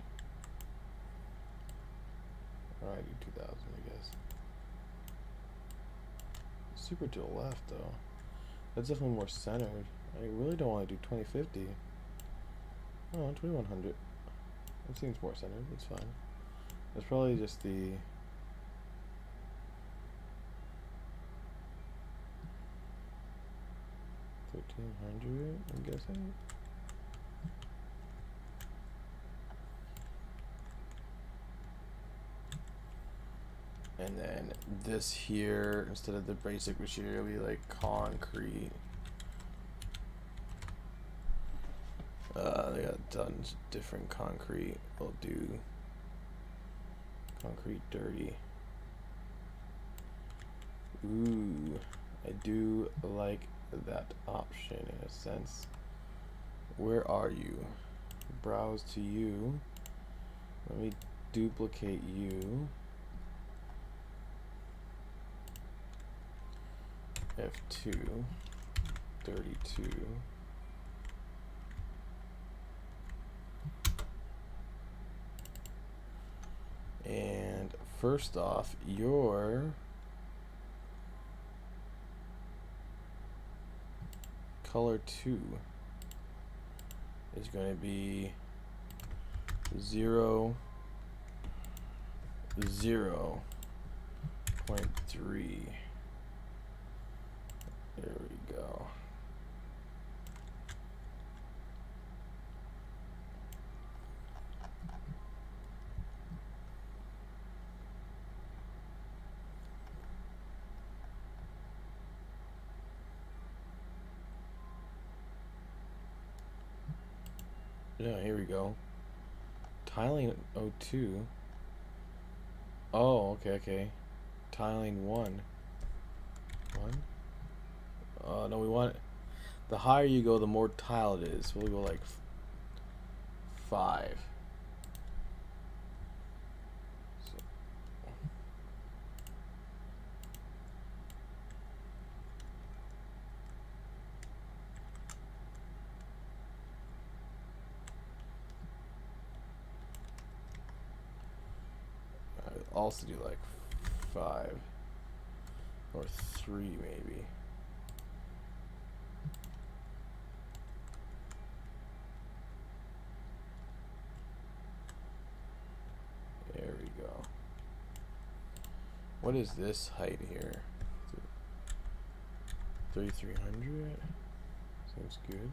Speaker 1: Alright, do 2000, I guess. Super to the left, though. That's definitely more centered. I really don't want to do 2050. Oh, 2100. That seems more centered. That's fine. That's probably just the... $1,300, I'm guessing. And then this here, instead of the basic material, will be like concrete. They got tons of different concrete. We'll do concrete dirty. Ooh, I do like that option in a sense. Where are you? Browse to you. Let me duplicate you. F2, 32. And first off, your color 2 is going to be 0, 0.3. There we go. Yeah, here we go. Tiling 02. Oh, okay. Tiling 1. 1? No, we want... The higher you go, the more tile it is. We'll go like 5. I'll also do like 5 or 3 maybe. There we go. What is this height here? 3,300? Seems good.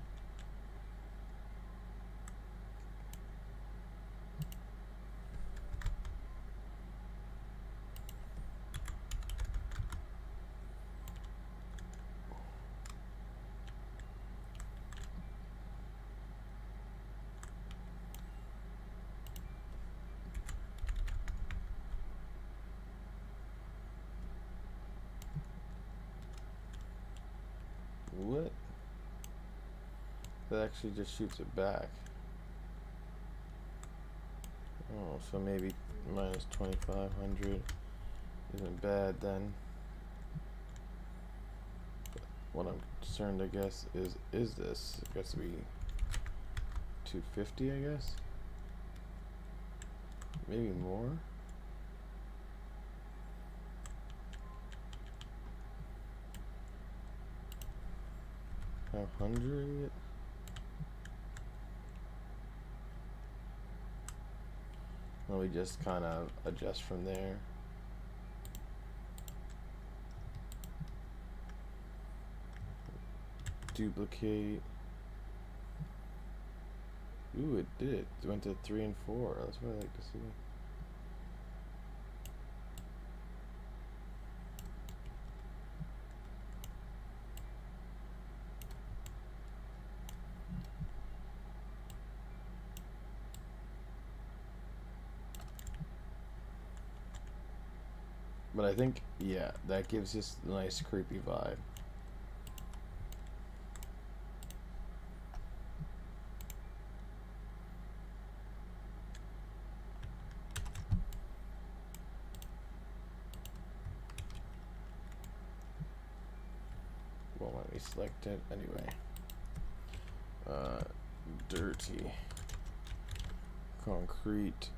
Speaker 1: What? That actually just shoots it back. Oh, so maybe minus 2,500 isn't bad then. But what I'm concerned, I guess, is this? It got to be 250, I guess. Maybe more. How 100? Well, we just kind of adjust from there. duplicate. Ooh, it did. It went to 3 and 4. That's what I like to see. But I think, yeah, that gives us a nice creepy vibe. Won't let me select it anyway. Dirty concrete.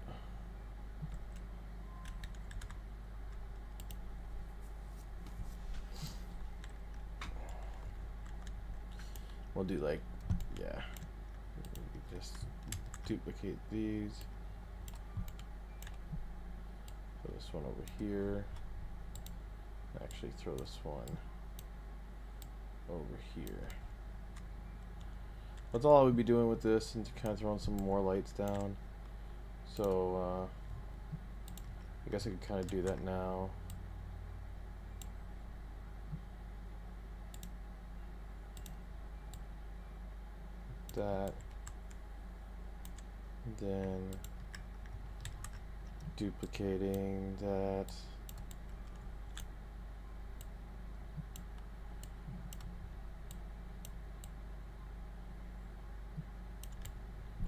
Speaker 1: We'll do like, yeah, just duplicate these. Put this one over here. Actually throw this one over here. That's all I would be doing with this, and to kind of throw in some more lights down. So I guess I could kind of do that now. That, then duplicating that.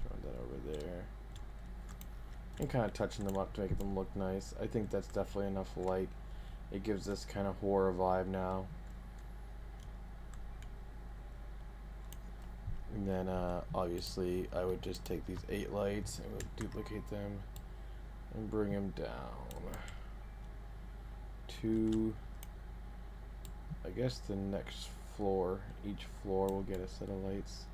Speaker 1: Throwing that over there. And kind of touching them up to make them look nice. I think that's definitely enough light. It gives this kind of horror vibe now. And then obviously I would just take these 8 lights and would duplicate them and bring them down to, I guess, the next floor. Each floor will get a set of lights.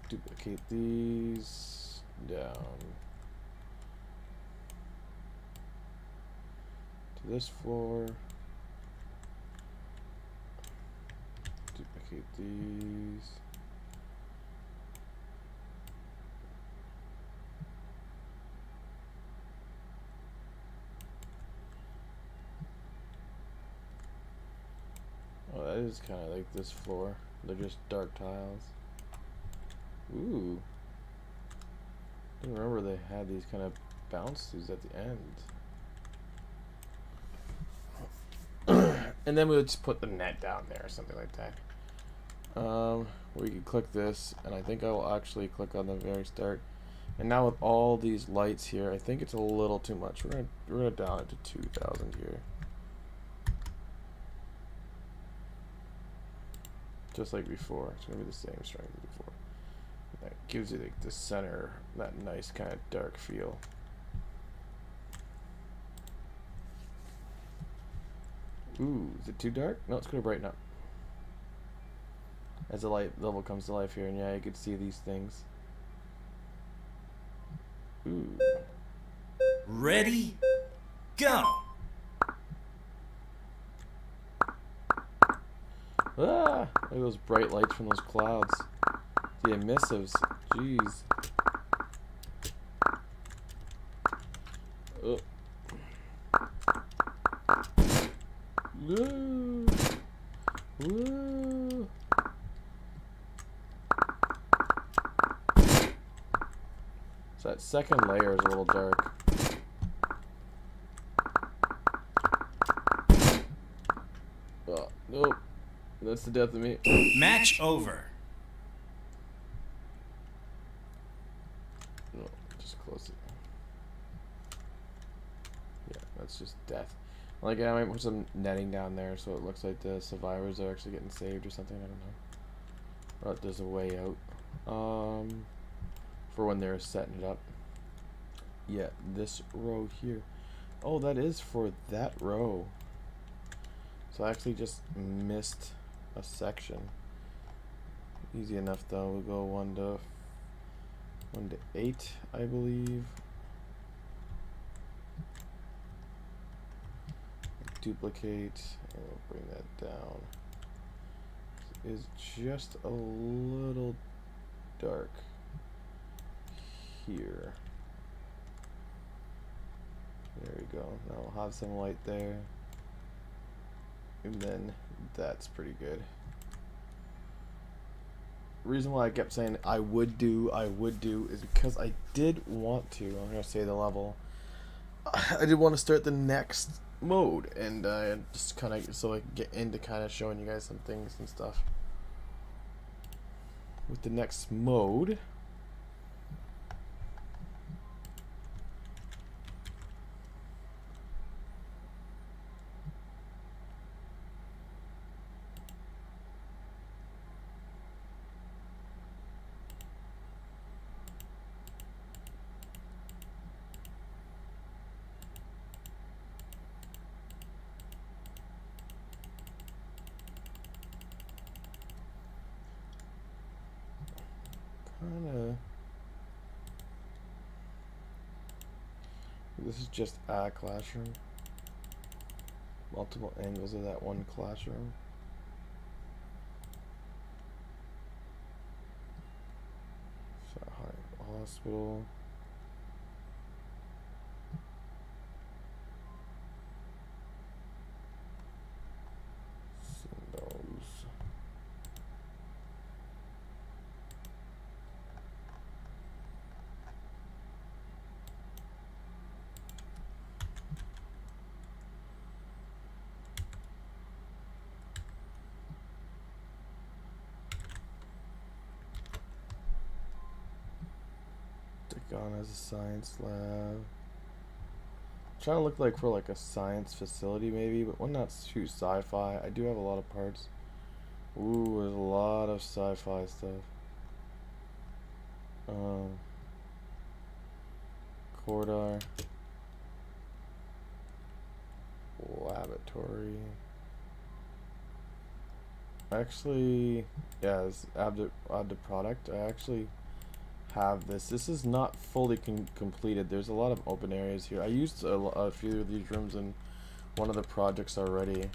Speaker 1: Duplicate these down to this floor. Duplicate these. Oh, that is kind of like this floor. They're just dark tiles. Ooh. I didn't remember they had these kind of bounces at the end. And then we would just put the net down there or something like that. We could click this, and I think I will actually click on the very start. And now with all these lights here, I think it's a little too much. We're gonna down it to 2,000 here. Just like before. It's gonna be the same strength as before. That gives you like the center, that nice kind of dark feel. Ooh, is it too dark? No, it's gonna brighten up as the light level comes to life here, and yeah, you can see these things. Ooh.
Speaker 2: Ready, go!
Speaker 1: Ah! Look at those bright lights from those clouds. The emissives. Jeez. Oh. Whoa. Whoa. So that second layer is a little dark. Oh, nope. That's the death of me.
Speaker 2: Match over.
Speaker 1: No, just close it. Yeah, that's just death. Like, I might put some netting down there so it looks like the survivors are actually getting saved or something. I don't know. Or there's a way out. For when they're setting it up. Yeah, this row here. Oh, that is for that row. So I actually just missed a section. Easy enough though. We'll go 1 to 8, I believe. Duplicate And we'll bring that down. It is just a little dark here. There we go. Now we'll have some light there. And then that's pretty good. Reason why I kept saying I would do is because I did want to. I'm gonna say the level. I did want to start the next mode, and just kind of so I can get into kind of showing you guys some things and stuff with the next mode. Kinda. This is just a classroom. Multiple angles of that one classroom. So, hospital. Those. On as a science lab. Trying to look like for like a science facility maybe, but one not too sci-fi. I do have a lot of parts. Ooh, there's a lot of sci-fi stuff. Corridor. Laboratory. Actually, yeah, add the product. I actually have this. This is not fully completed. There's a lot of open areas here. I used a few of these rooms in one of the projects already.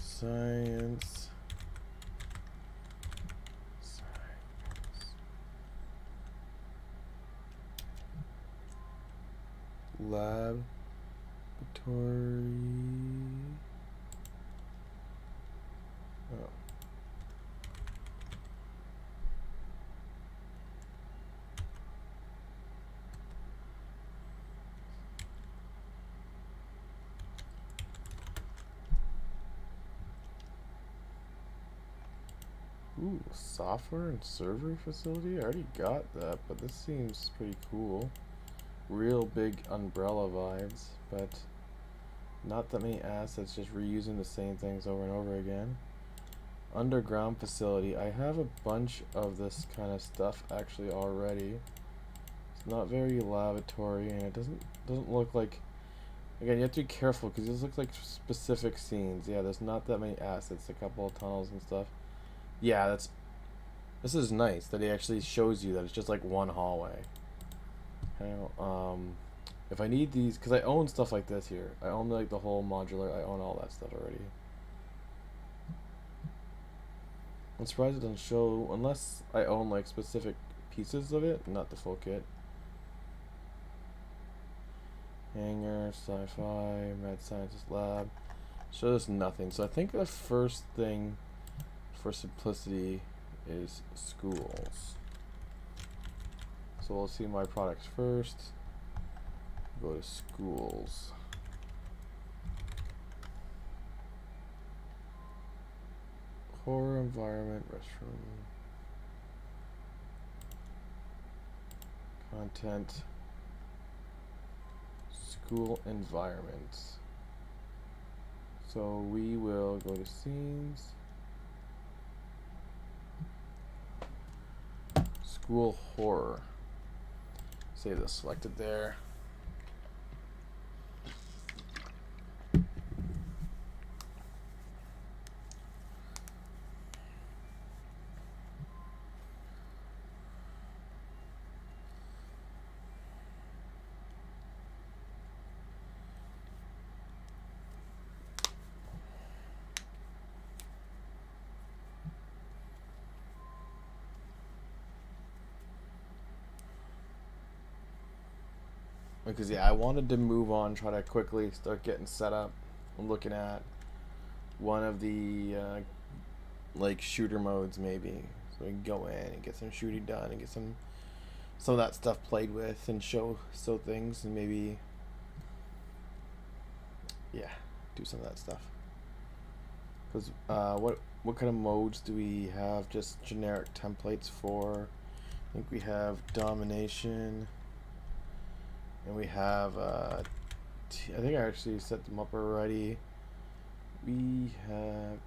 Speaker 1: Science. Laboratory. Oh. Ooh, software and server facility? I already got that, but this seems pretty cool. Real big umbrella vibes, but not that many assets, just reusing the same things over and over again. Underground facility. I have a bunch of this kind of stuff actually already. It's not very laboratory, and it doesn't look like. Again, you have to be careful because this looks like specific scenes. Yeah, there's not that many assets. A couple of tunnels and stuff. Yeah, this is nice that he actually shows you that it's just like one hallway. Okay, if I need these, because I own stuff like this here. I own like the whole modular. I own all that stuff already. I'm surprised it doesn't show unless I own like specific pieces of it, not the full kit. Hangar, sci-fi, mad scientist lab. Shows nothing. So I think the first thing for simplicity is schools. So we'll see my products first. Go to schools. Horror environment, restroom. Content. School environments. So we will go to scenes. School horror. Save this selected there. Because yeah, I wanted to move on, try to quickly start getting set up. I'm looking at one of the like shooter modes maybe, so we can go in and get some shooting done and get some of that stuff played with and show things and maybe yeah, do some of that stuff. Because what kind of modes do we have? Just generic templates for? I think we have domination, and we have I think I actually set them up already. We have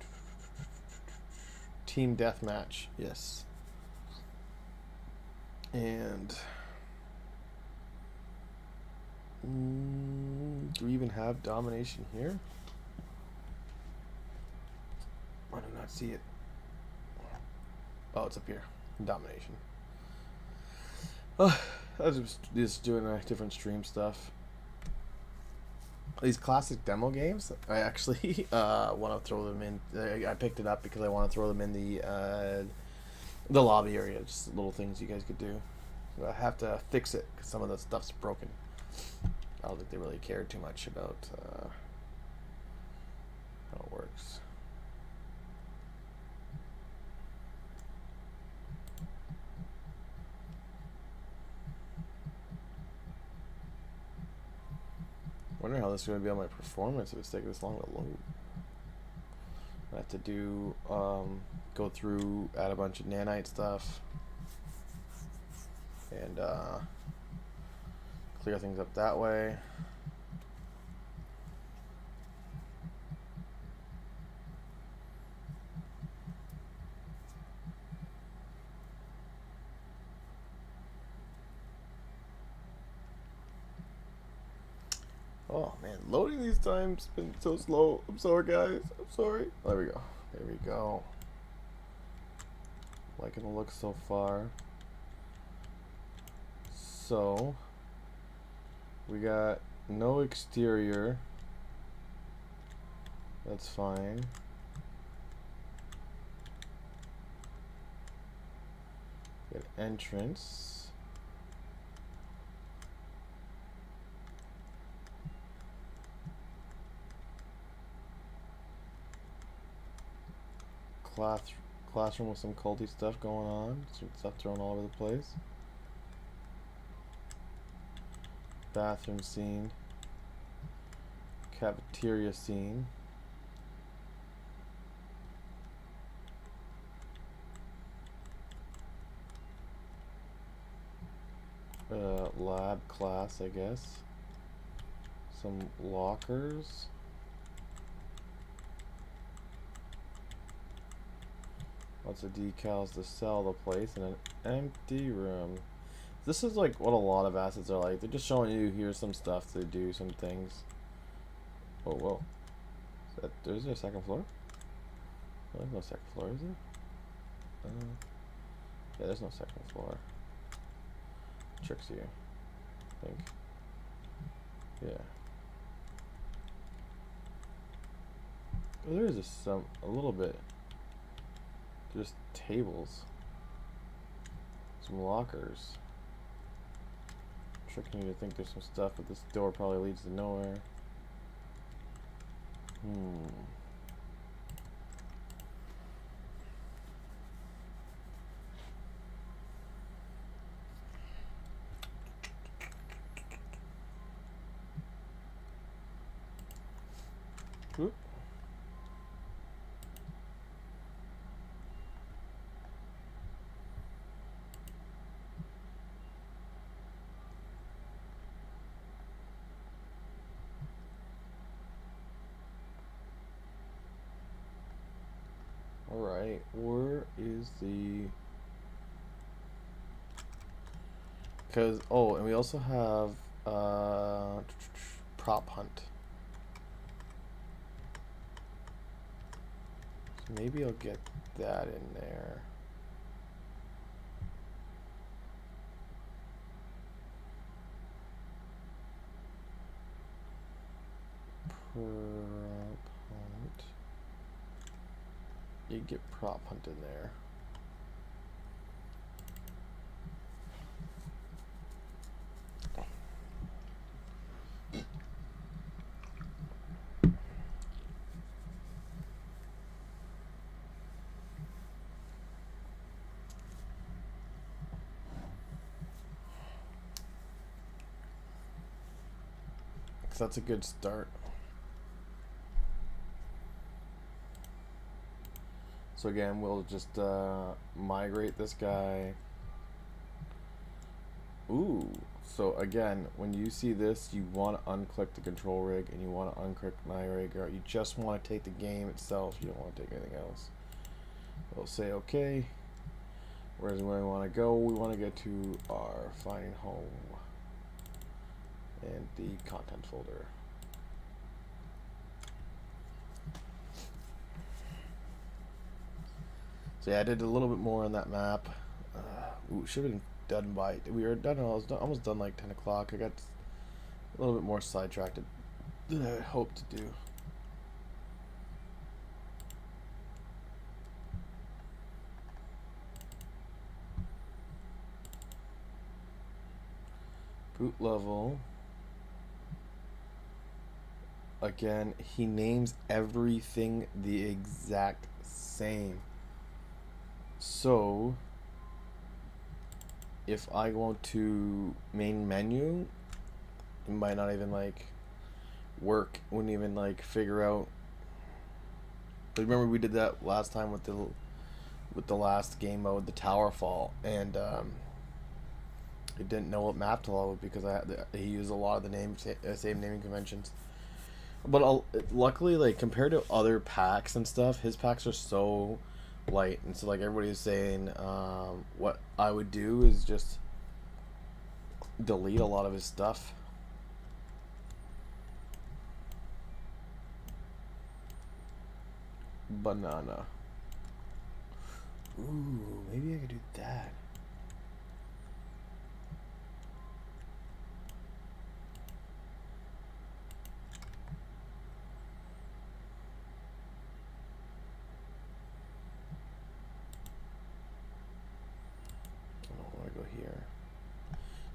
Speaker 1: team deathmatch, yes, and do we even have domination here? I do not see it. Oh, it's up here. Domination. I was just doing different stream stuff. These classic demo games, I actually want to throw them in. I picked it up because I want to throw them in the lobby area. Just little things you guys could do. So I have to fix it because some of the stuff's broken. I don't think they really cared too much about how it works. I wonder how this is going to be on my performance if it's taking this long to load. I have to do, go through, add a bunch of nanite stuff, and clear things up that way. Oh man, loading these times been so slow. I'm sorry, guys. I'm sorry. There we go. There we go. Liking the look so far. So we got no exterior. That's fine. Got entrance. Classroom with some culty stuff going on. Some stuff thrown all over the place. Bathroom scene. Cafeteria scene. Lab class, I guess. Some lockers. Lots of decals to sell the place, and an empty room. This is like what a lot of assets are like. They're just showing you here's some stuff to do, some things. Oh, whoa. Is there a second floor? Oh, there's no second floor, is there? Yeah, there's no second floor. Tricks you, I think. Yeah. Oh, there is a little bit. Just tables. Some lockers. Tricking you to think there's some stuff, but this door probably leads to nowhere. Whoop. Alright, where is the... Because, oh, and we also have prop hunt. So maybe I'll get that in there. Prop hunt. You get prop hunt in there. because that's a good start. So again, we'll just migrate this guy. Ooh, so again, when you see this, you want to unclick the control rig and you want to unclick migrate, or you just want to take the game itself. You don't want to take anything else. We'll say okay. Whereas when we want to go, we want to get to our finding home and the content folder. So yeah, I did a little bit more on that map. Should have been done by. We were done. I was almost done like 10 o'clock. I got a little bit more sidetracked than I hoped to do. Boot level. Again, he names everything the exact same. So, if I go to main menu, it might not even like work. Wouldn't even like figure out. But remember we did that last time with the last game mode, the tower fall, and it didn't know what map to load because he used a lot of the same naming conventions. But luckily, like compared to other packs and stuff, his packs are so light, and so like everybody is saying, what I would do is just delete a lot of his stuff. Banana. Ooh, maybe I could do that.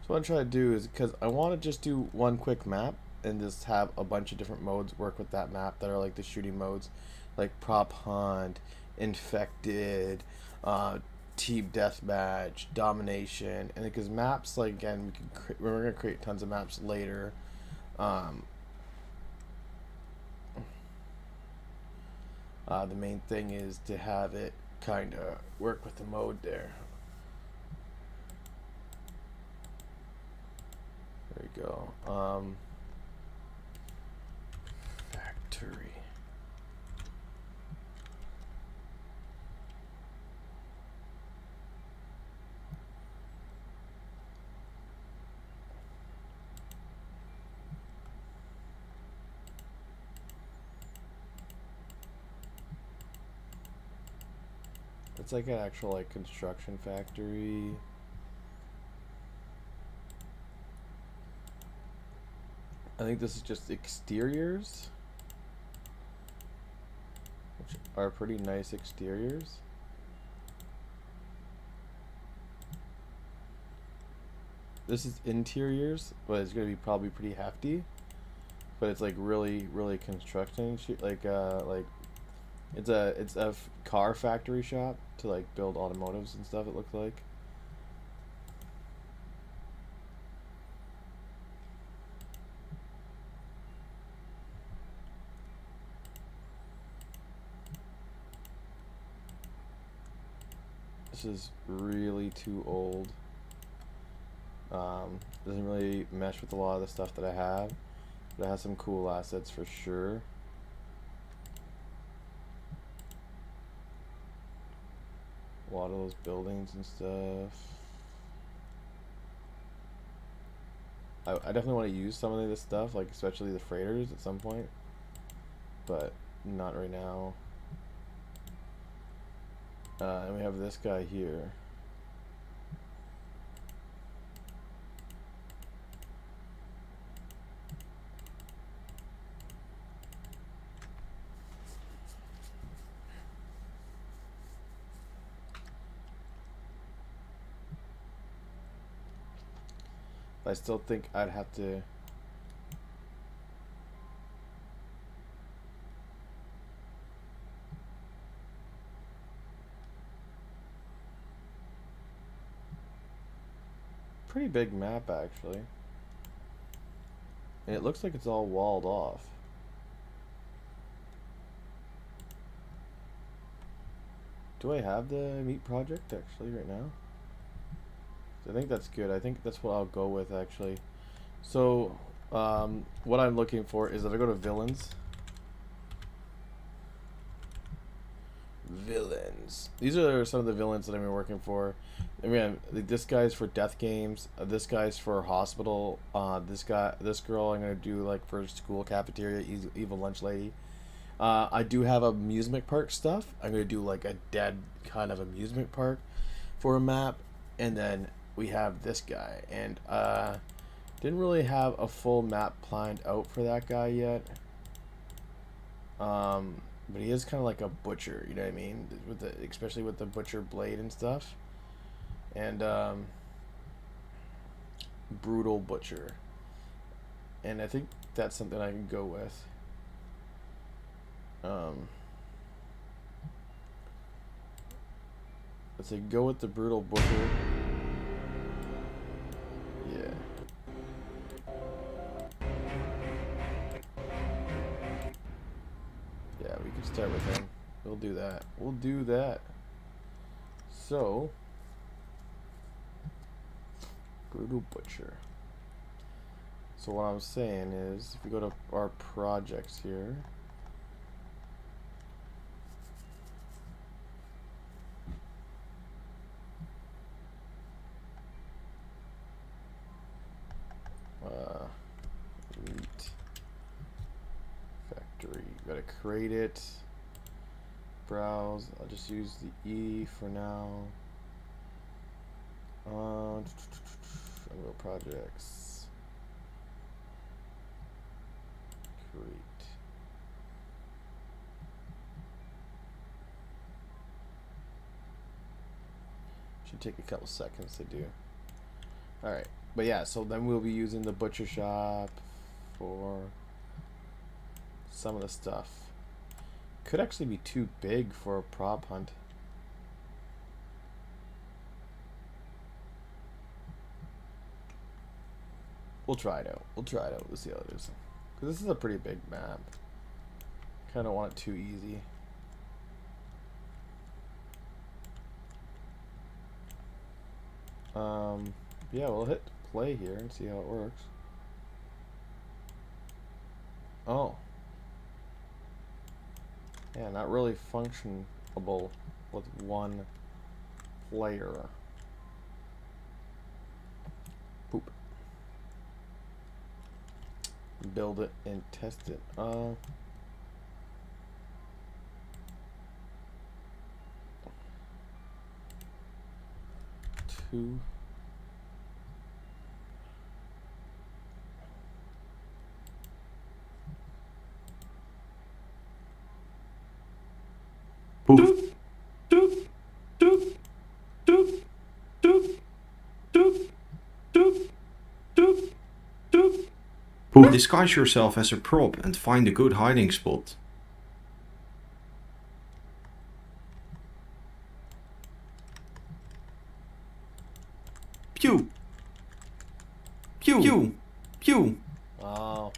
Speaker 1: So what I'm trying to do is, because I want to just do one quick map and just have a bunch of different modes work with that map that are like the shooting modes, like prop hunt, infected, team deathmatch, domination, and because maps, like again, we're gonna create tons of maps later. The main thing is to have it kind of work with the mode there. There we go. Factory. It's like an actual like construction factory. I think this is just exteriors, which are pretty nice exteriors. This is interiors, but it's gonna be probably pretty hefty. But it's like really, really construction like it's a car factory shop to like build automotives and stuff. It looks like. This is really too old. Doesn't really mesh with a lot of the stuff that I have, but it has some cool assets for sure. A lot of those buildings and stuff. I definitely want to use some of this stuff, like especially the freighters at some point, but not right now. And we have this guy here. I still think I'd have to pretty big map actually. And it looks like it's all walled off. Do I have the meat project actually right now? I think that's good. I think that's what I'll go with actually. So, what I'm looking for is that I go to villains. Villains. These are some of the villains that I've been working for. I mean, this guy's for death games. This guy's for hospital. This girl, I'm gonna do like for school cafeteria, evil lunch lady. I do have amusement park stuff. I'm gonna do like a dead kind of amusement park for a map, and then we have this guy, and didn't really have a full map planned out for that guy yet. But he is kind of like a butcher, you know what I mean? With the, especially with the butcher blade and stuff, and brutal butcher, and I think that's something I can go with. Let's say go with the brutal butcher. Yeah. Yeah, we can start with him. We'll do that. We'll do that. So, brutal butcher. So what I'm saying is, if we go to our projects here, meat factory. Gotta create it. Browse. I'll just use the E for now. Unreal projects. Create. Should take a couple seconds to do. Alright. But yeah, so then we'll be using the butcher shop for some of the stuff. Could actually be too big for a prop hunt. We'll try it out. We'll try it out. We'll see how it is. Because this is a pretty big map. Kind of want it too easy. Yeah, we'll hit play here and see how it works. Oh. Yeah, not really functionable with one player. Poop. Build it and test it. Two.
Speaker 3: Poof. Doop, doop, doop, doop, doop, doop, doop, doop. Poof. Disguise yourself as a prop and find a good hiding spot. Pew. Pew. Pew. Pew.
Speaker 1: Oh.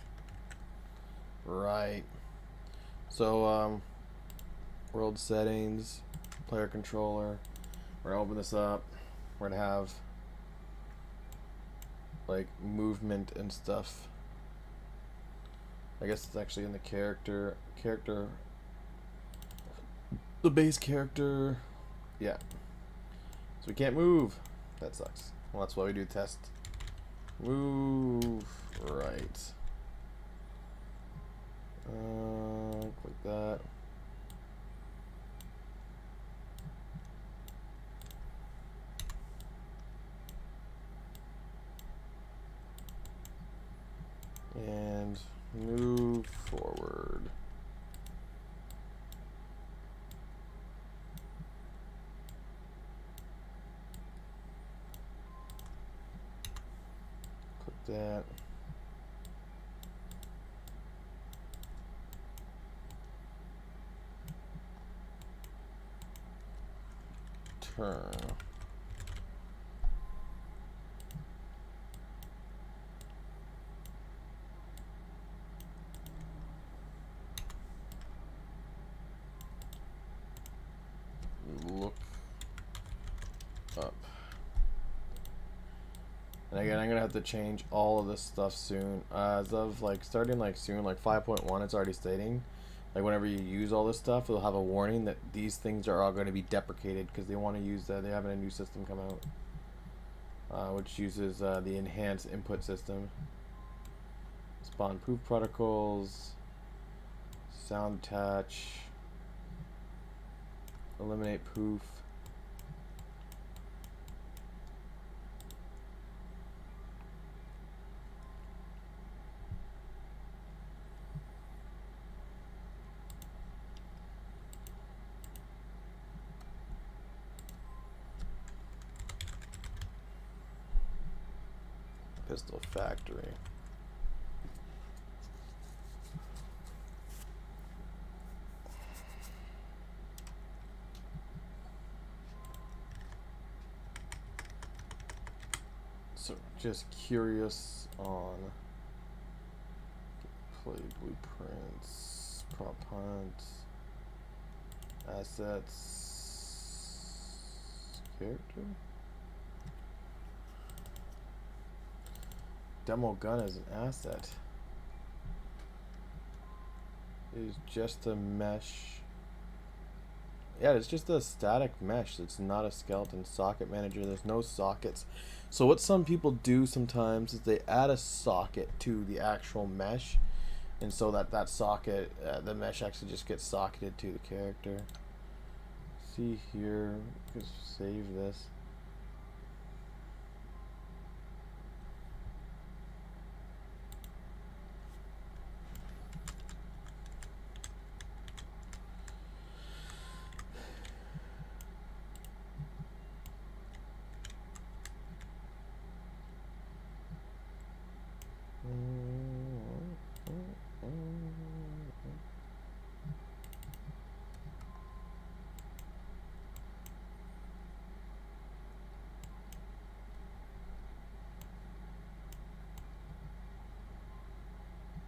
Speaker 1: Right. So, world settings, player controller. We're gonna open this up. We're gonna have like movement and stuff. I guess it's actually in the character, the base character. Yeah. So we can't move. That sucks. Well, that's why we do test. Move. Right. Click that. And move forward. Click that. Turn. And again, I'm gonna have to change all of this stuff soon. As of like starting like soon, like 5.1, it's already stating, like whenever you use all this stuff, it'll have a warning that these things are all going to be deprecated because they want to use that. They have a new system come out, which uses the enhanced input system. Spawn proof protocols, sound attach, eliminate proof. Pistol factory. So just curious on play blueprints, prop hunt, assets, character. Demo gun is an asset. It is just a mesh. Yeah, it's just a static mesh. It's not a skeleton. Socket manager. There's no sockets. So what some people do sometimes is they add a socket to the actual mesh, and so that socket, the mesh actually just gets socketed to the character. See here, just save this.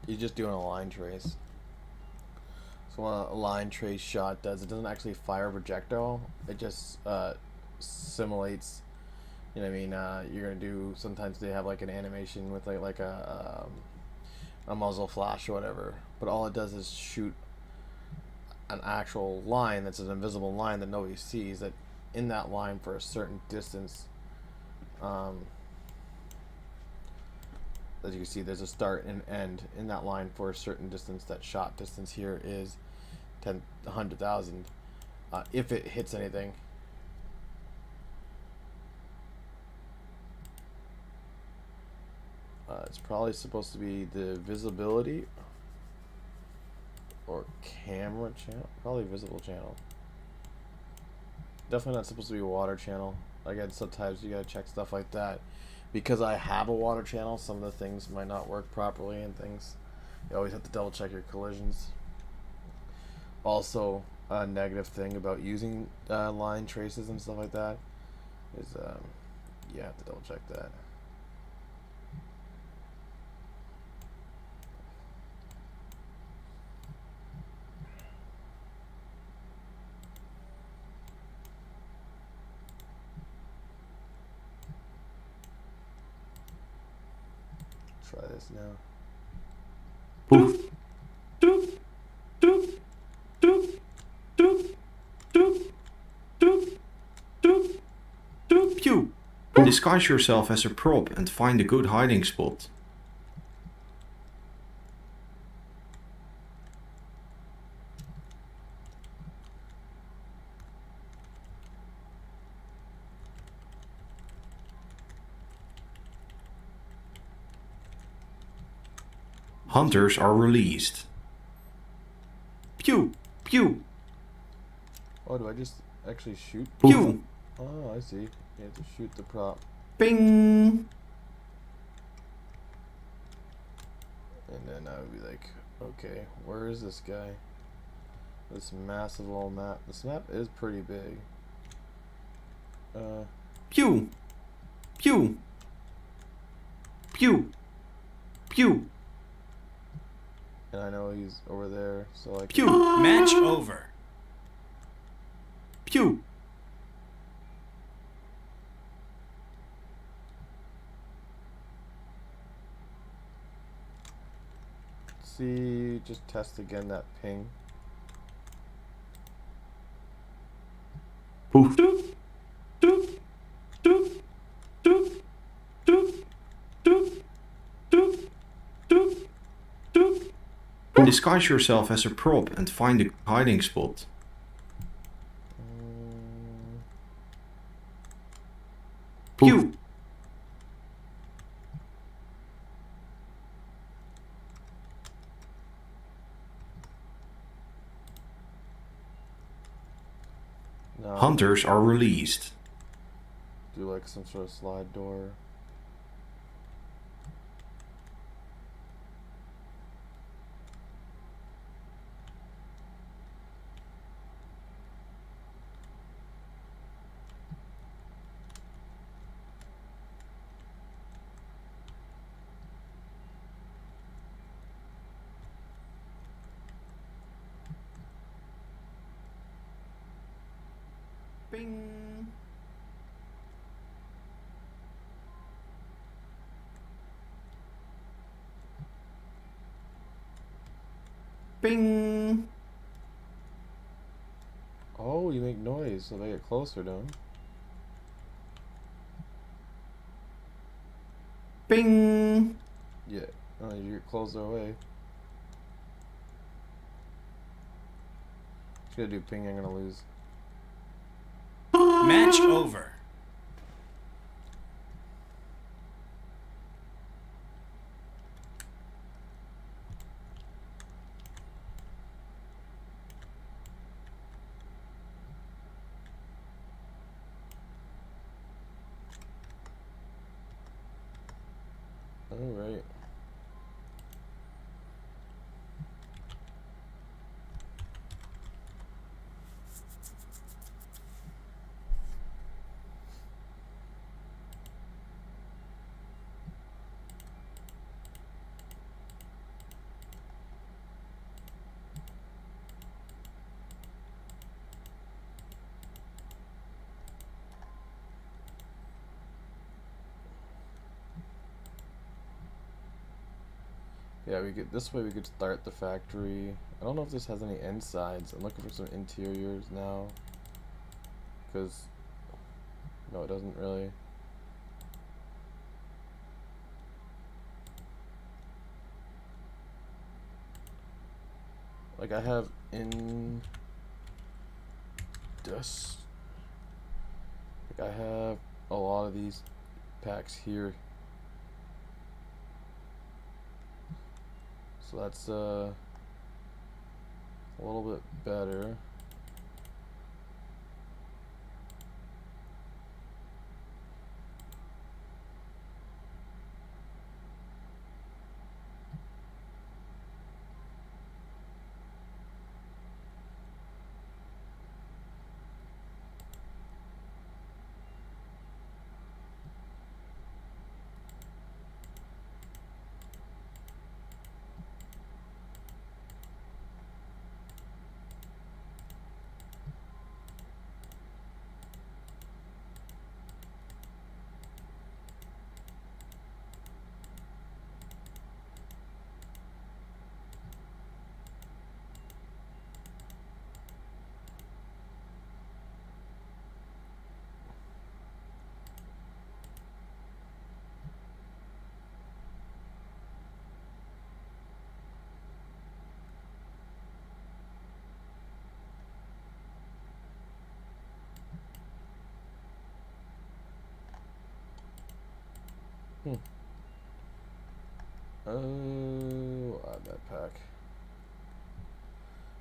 Speaker 1: You're just doing a line trace. So what a line trace shot does, it doesn't actually fire a projectile. It just simulates. You know what I mean? You're gonna do. Sometimes they have like an animation with like a muzzle flash or whatever. But all it does is shoot an actual line that's an invisible line that nobody sees. That in that line for a certain distance. As you can see, there's a start and end in that line for a certain distance. That shot distance here is 100,000. If it hits anything. It's probably supposed to be the visibility or camera channel. Probably visible channel. Definitely not supposed to be a water channel. Again, sometimes you gotta check stuff like that. Because I have a water channel, some of the things might not work properly and things. You always have to double check your collisions. Also, a negative thing about using line traces and stuff like that is you have to double check that. Try this now.
Speaker 3: Poof. Doop. Doop. Doop. Doop. Doop. Doop. Doop. Doop. Pew. Disguise yourself as a prop and find a good hiding spot. Hunters are released. Pew! Pew!
Speaker 1: Oh, do I just actually shoot?
Speaker 3: Pew!
Speaker 1: Oh, I see. You have to shoot the prop.
Speaker 3: Bing!
Speaker 1: And then I would be like, okay, where is this guy? This massive little map. This map is pretty big.
Speaker 3: Pew! Pew! Pew! Pew!
Speaker 1: And I know he's over there, so like.
Speaker 3: Pew!
Speaker 2: Match over.
Speaker 3: Pew!
Speaker 1: see, just test again that ping.
Speaker 3: Poof. Doop, doop, doop, doop, doop, doop, doop, doop, doop. Disguise yourself as a prop and find a hiding spot. Pew!
Speaker 1: No.
Speaker 3: Hunters are released.
Speaker 1: Do like some sort of slide door.
Speaker 3: Bing! Bing!
Speaker 1: Oh, you make noise, so they get closer to him.
Speaker 3: Bing!
Speaker 1: Yeah. Oh, you get closer away. Just gonna do ping, I'm gonna lose.
Speaker 2: Match over.
Speaker 1: Alright. Yeah, we could. This way we could start the factory. I don't know if this has any insides. I'm looking for some interiors now. Cause no, it doesn't really. Like I have in dust. Like I have a lot of these packs here. So that's a little bit better. Oh, add that pack.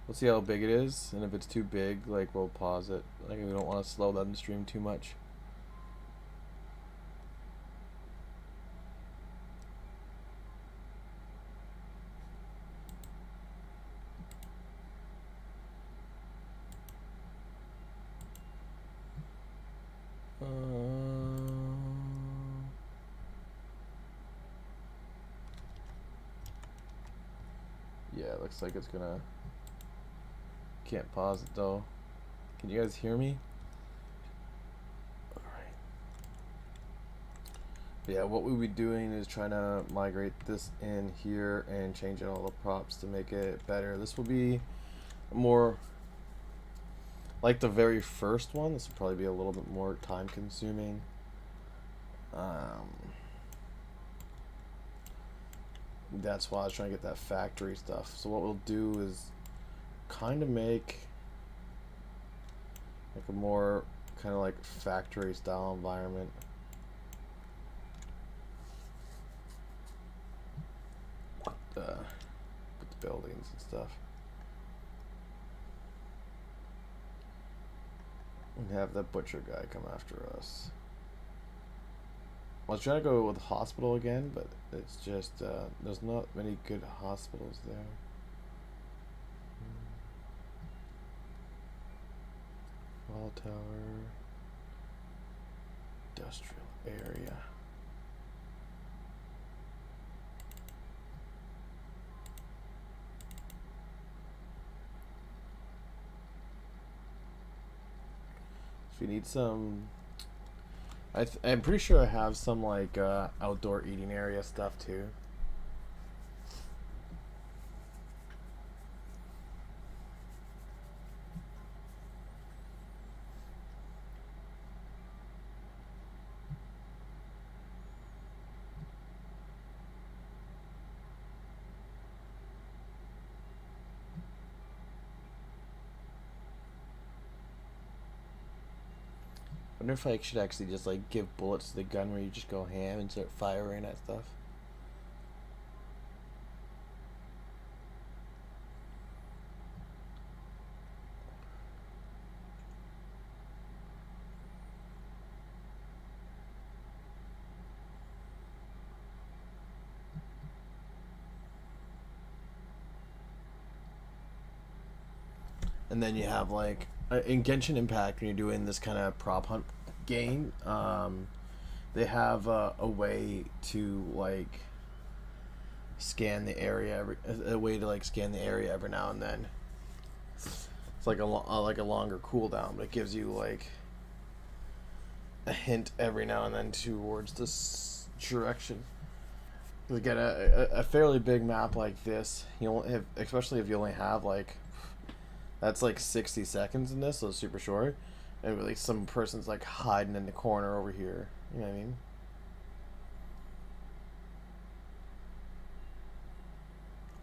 Speaker 1: We'll see how big it is, and if it's too big, like we'll pause it. Like we don't want to slow down the stream too much. Yeah, it looks like it's gonna. Can't pause it though. Can you guys hear me? Alright. Yeah, what we'll be doing is trying to migrate this in here and change all the props to make it better. This will be more like the very first one. This will probably be a little bit more time consuming. That's why I was trying to get that factory stuff. So what we'll do is kind of make like a more kind of like factory style environment. With the buildings and stuff. And have that butcher guy come after us. I was trying to go with the hospital again, but it's just there's not many good hospitals there. Wall tower, industrial area. If you need some, I'm pretty sure I have some like outdoor eating area stuff too. I wonder if I should actually just like give bullets to the gun where you just go ham and start firing at stuff. And then you have like in Genshin Impact when you're doing this kind of prop hunt game, they have a way to like scan the area every now and then. It's like a longer cooldown, but it gives you like a hint every now and then towards this direction. You get a fairly big map like this. You only have, especially if you only have like. That's like 60 seconds in this, so it's super short. And really, some person's like hiding in the corner over here. You know what I mean?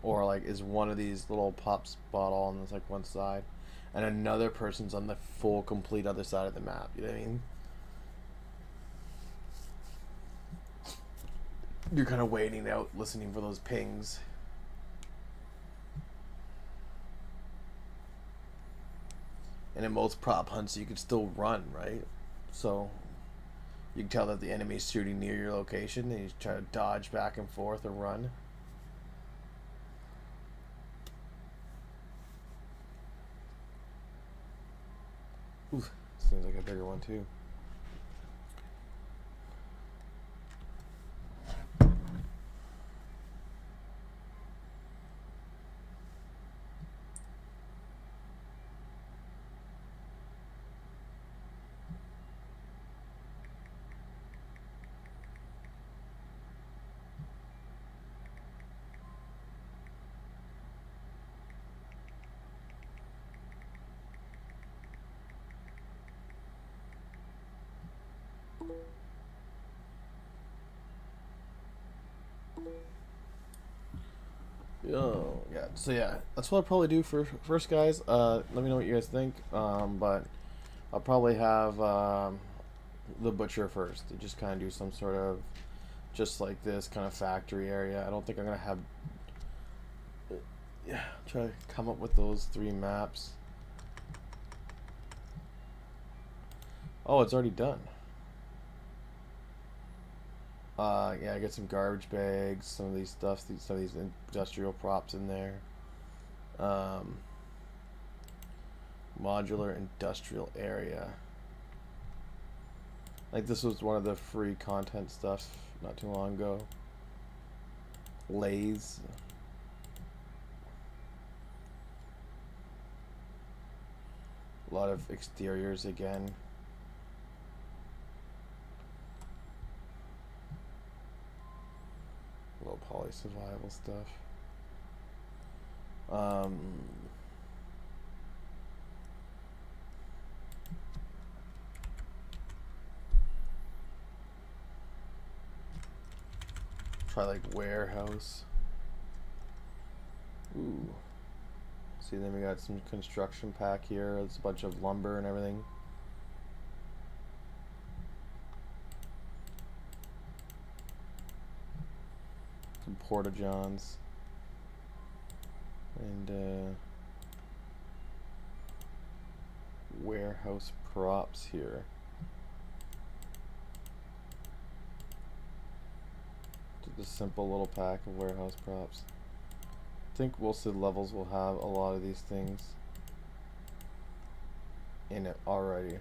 Speaker 1: Or like is one of these little pop spot all on this like one side, and another person's on the full complete other side of the map. You know what I mean? You're kind of waiting out, listening for those pings. And in most prop hunts, you can still run, right? So you can tell that the enemy's shooting near your location, and you try to dodge back and forth or run. Ooh, seems like a bigger one too. Oh yeah, so yeah, that's what I'll probably do for first, guys. Let me know what you guys think. But I'll probably have the butcher first to just kind of do some sort of just like this kind of factory area. I don't think I'm gonna have. Yeah, try to come up with those 3 maps. Oh, it's already done. Yeah, I get some garbage bags, some of these some of these industrial props in there. Modular industrial area. Like this was one of the free content stuff not too long ago. Lays. A lot of exteriors again. probably survival stuff. Um, try like warehouse. Ooh. See, then we got some construction pack here. There's a bunch of lumber and everything. Some porta-johns. And warehouse props here. Just a simple little pack of warehouse props. I think most of the levels will have a lot of these things in it already.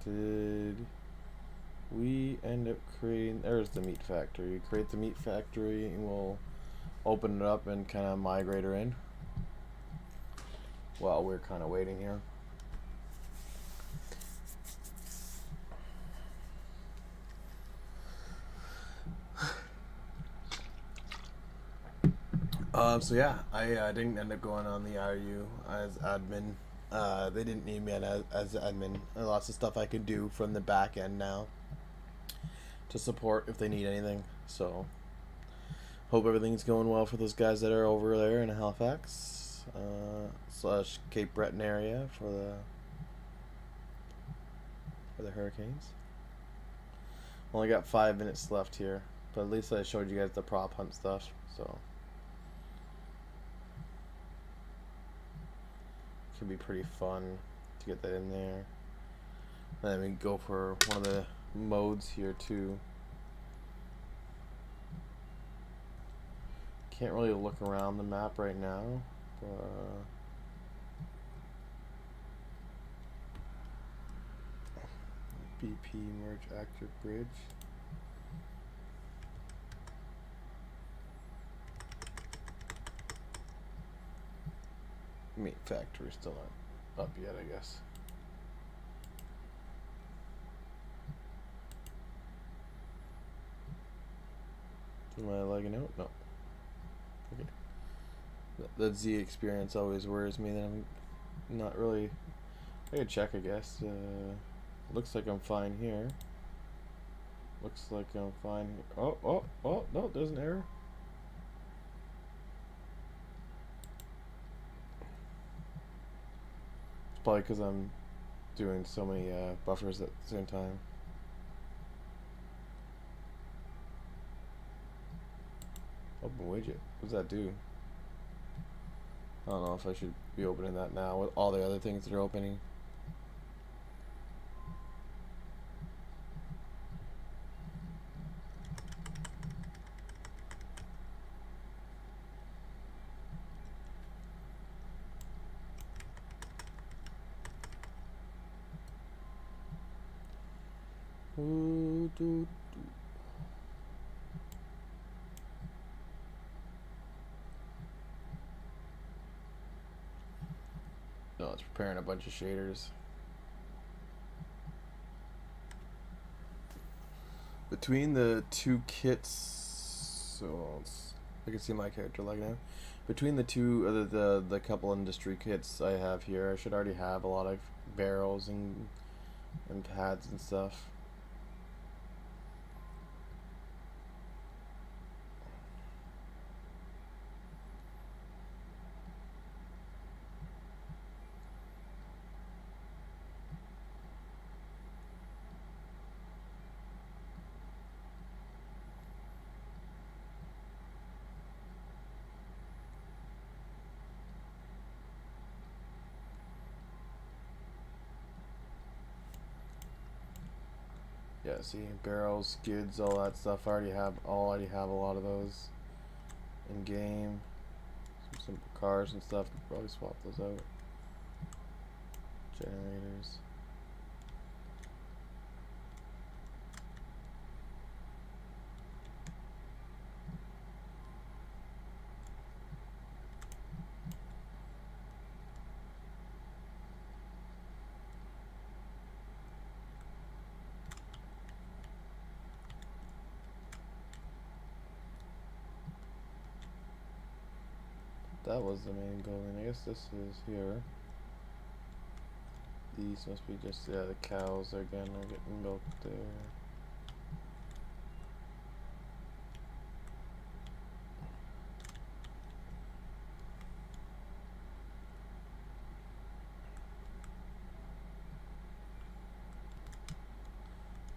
Speaker 1: Did we end up creating... There's the meat factory. Create the meat factory and we'll open it up and kind of migrate her in. Well, we're kind of waiting here. So yeah, I didn't end up going on the RU as admin. They didn't need me as admin. There's lots of stuff I could do from the back end now to support if they need anything. So hope everything's going well for those guys that are over there in Halifax slash Cape Breton area for the hurricanes. Only got 5 minutes left here, but at least I showed you guys the prop hunt stuff. So could be pretty fun to get that in there. And then we go for one of the modes here too. Can't really look around the map right now, but BP merge active bridge. Meat factory still not up yet, I guess. Am I lagging out? No. Okay. The Z experience always worries me that I'm not really... I could check, I guess. Looks like I'm fine here. Looks like I'm fine here. Oh, no, there's an error. It's probably because I'm doing so many buffers at the same time. Open widget. What does that do? I don't know if I should be opening that now with all the other things that are opening. Ooh, doo, doo. No, it's preparing a bunch of shaders. Between the two kits, so I can see my character like now. Between the two, the couple industry kits I have here, I should already have a lot of barrels and pads and stuff. Yeah, see, barrels, skids, all that stuff. I already have a lot of those in game. Some simple cars and stuff. Could probably swap those out. Generators. that was the main building. I guess this is here. These must be just, yeah, the cows again are getting milked there.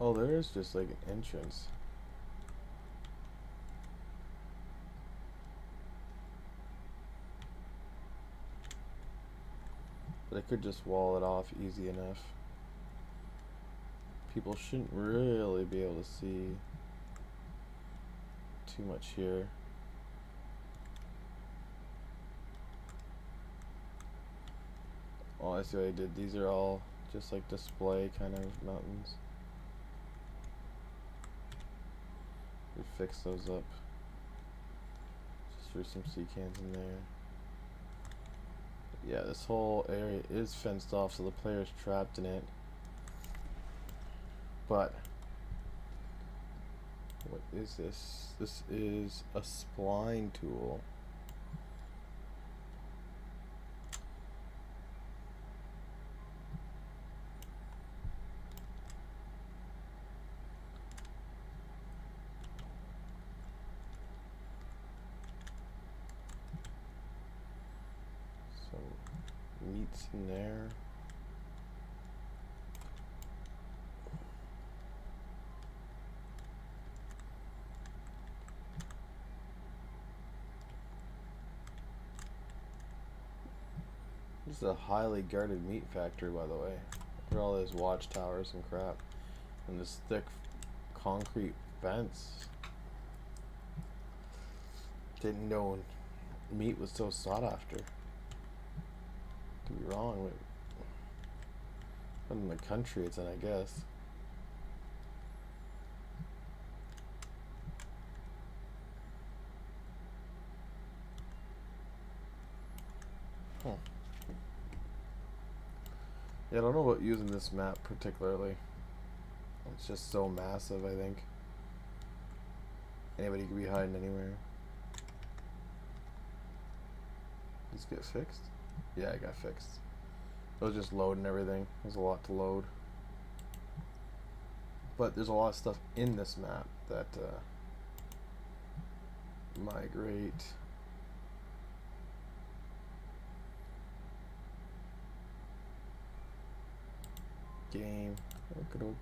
Speaker 1: Oh, there is just like an entrance. But I could just wall it off easy enough. People shouldn't really be able to see too much here. Oh, I see what I did. These are all just like display kind of mountains. We fix those up. Just threw some sea cans in there. Yeah, this whole area is fenced off, so the player's trapped in it. But what is this? This is a spline tool. So meat's in there. This is a highly guarded meat factory, by the way. Look at all those watchtowers and crap. And this thick concrete fence. Didn't know meat was so sought after. Could be wrong. But in the country it's in, I guess. Huh. Yeah, I don't know about using this map particularly. It's just so massive, I think. Anybody could be hiding anywhere. These get fixed? Yeah, I got fixed. It was just loading everything. There's a lot to load. But there's a lot of stuff in this map that migrate. Game. Okey-doke.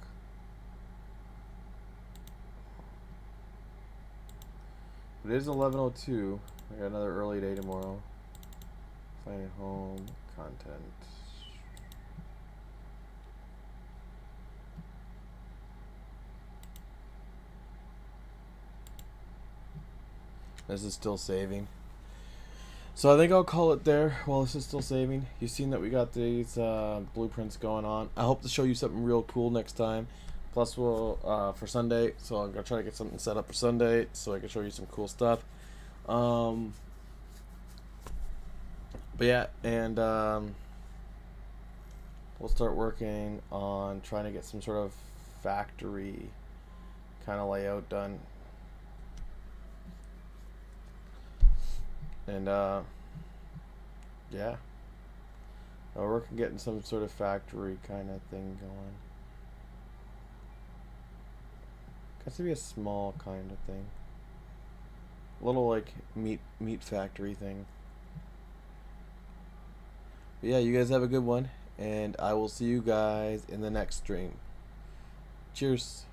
Speaker 1: It is 11:02. I got another early day tomorrow. Finding home content. This is still saving. So I think I'll call it there while this is still saving. You've seen that we got these blueprints going on. I hope to show you something real cool next time. Plus we'll for Sunday, so I'm gonna try to get something set up for Sunday so I can show you some cool stuff. But yeah, and we'll start working on trying to get some sort of factory kind of layout done. And yeah, I'll work on getting some sort of factory kind of thing going. Has to be a small kind of thing, a little like meat factory thing. But yeah, you guys have a good one, and I will see you guys in the next stream. Cheers.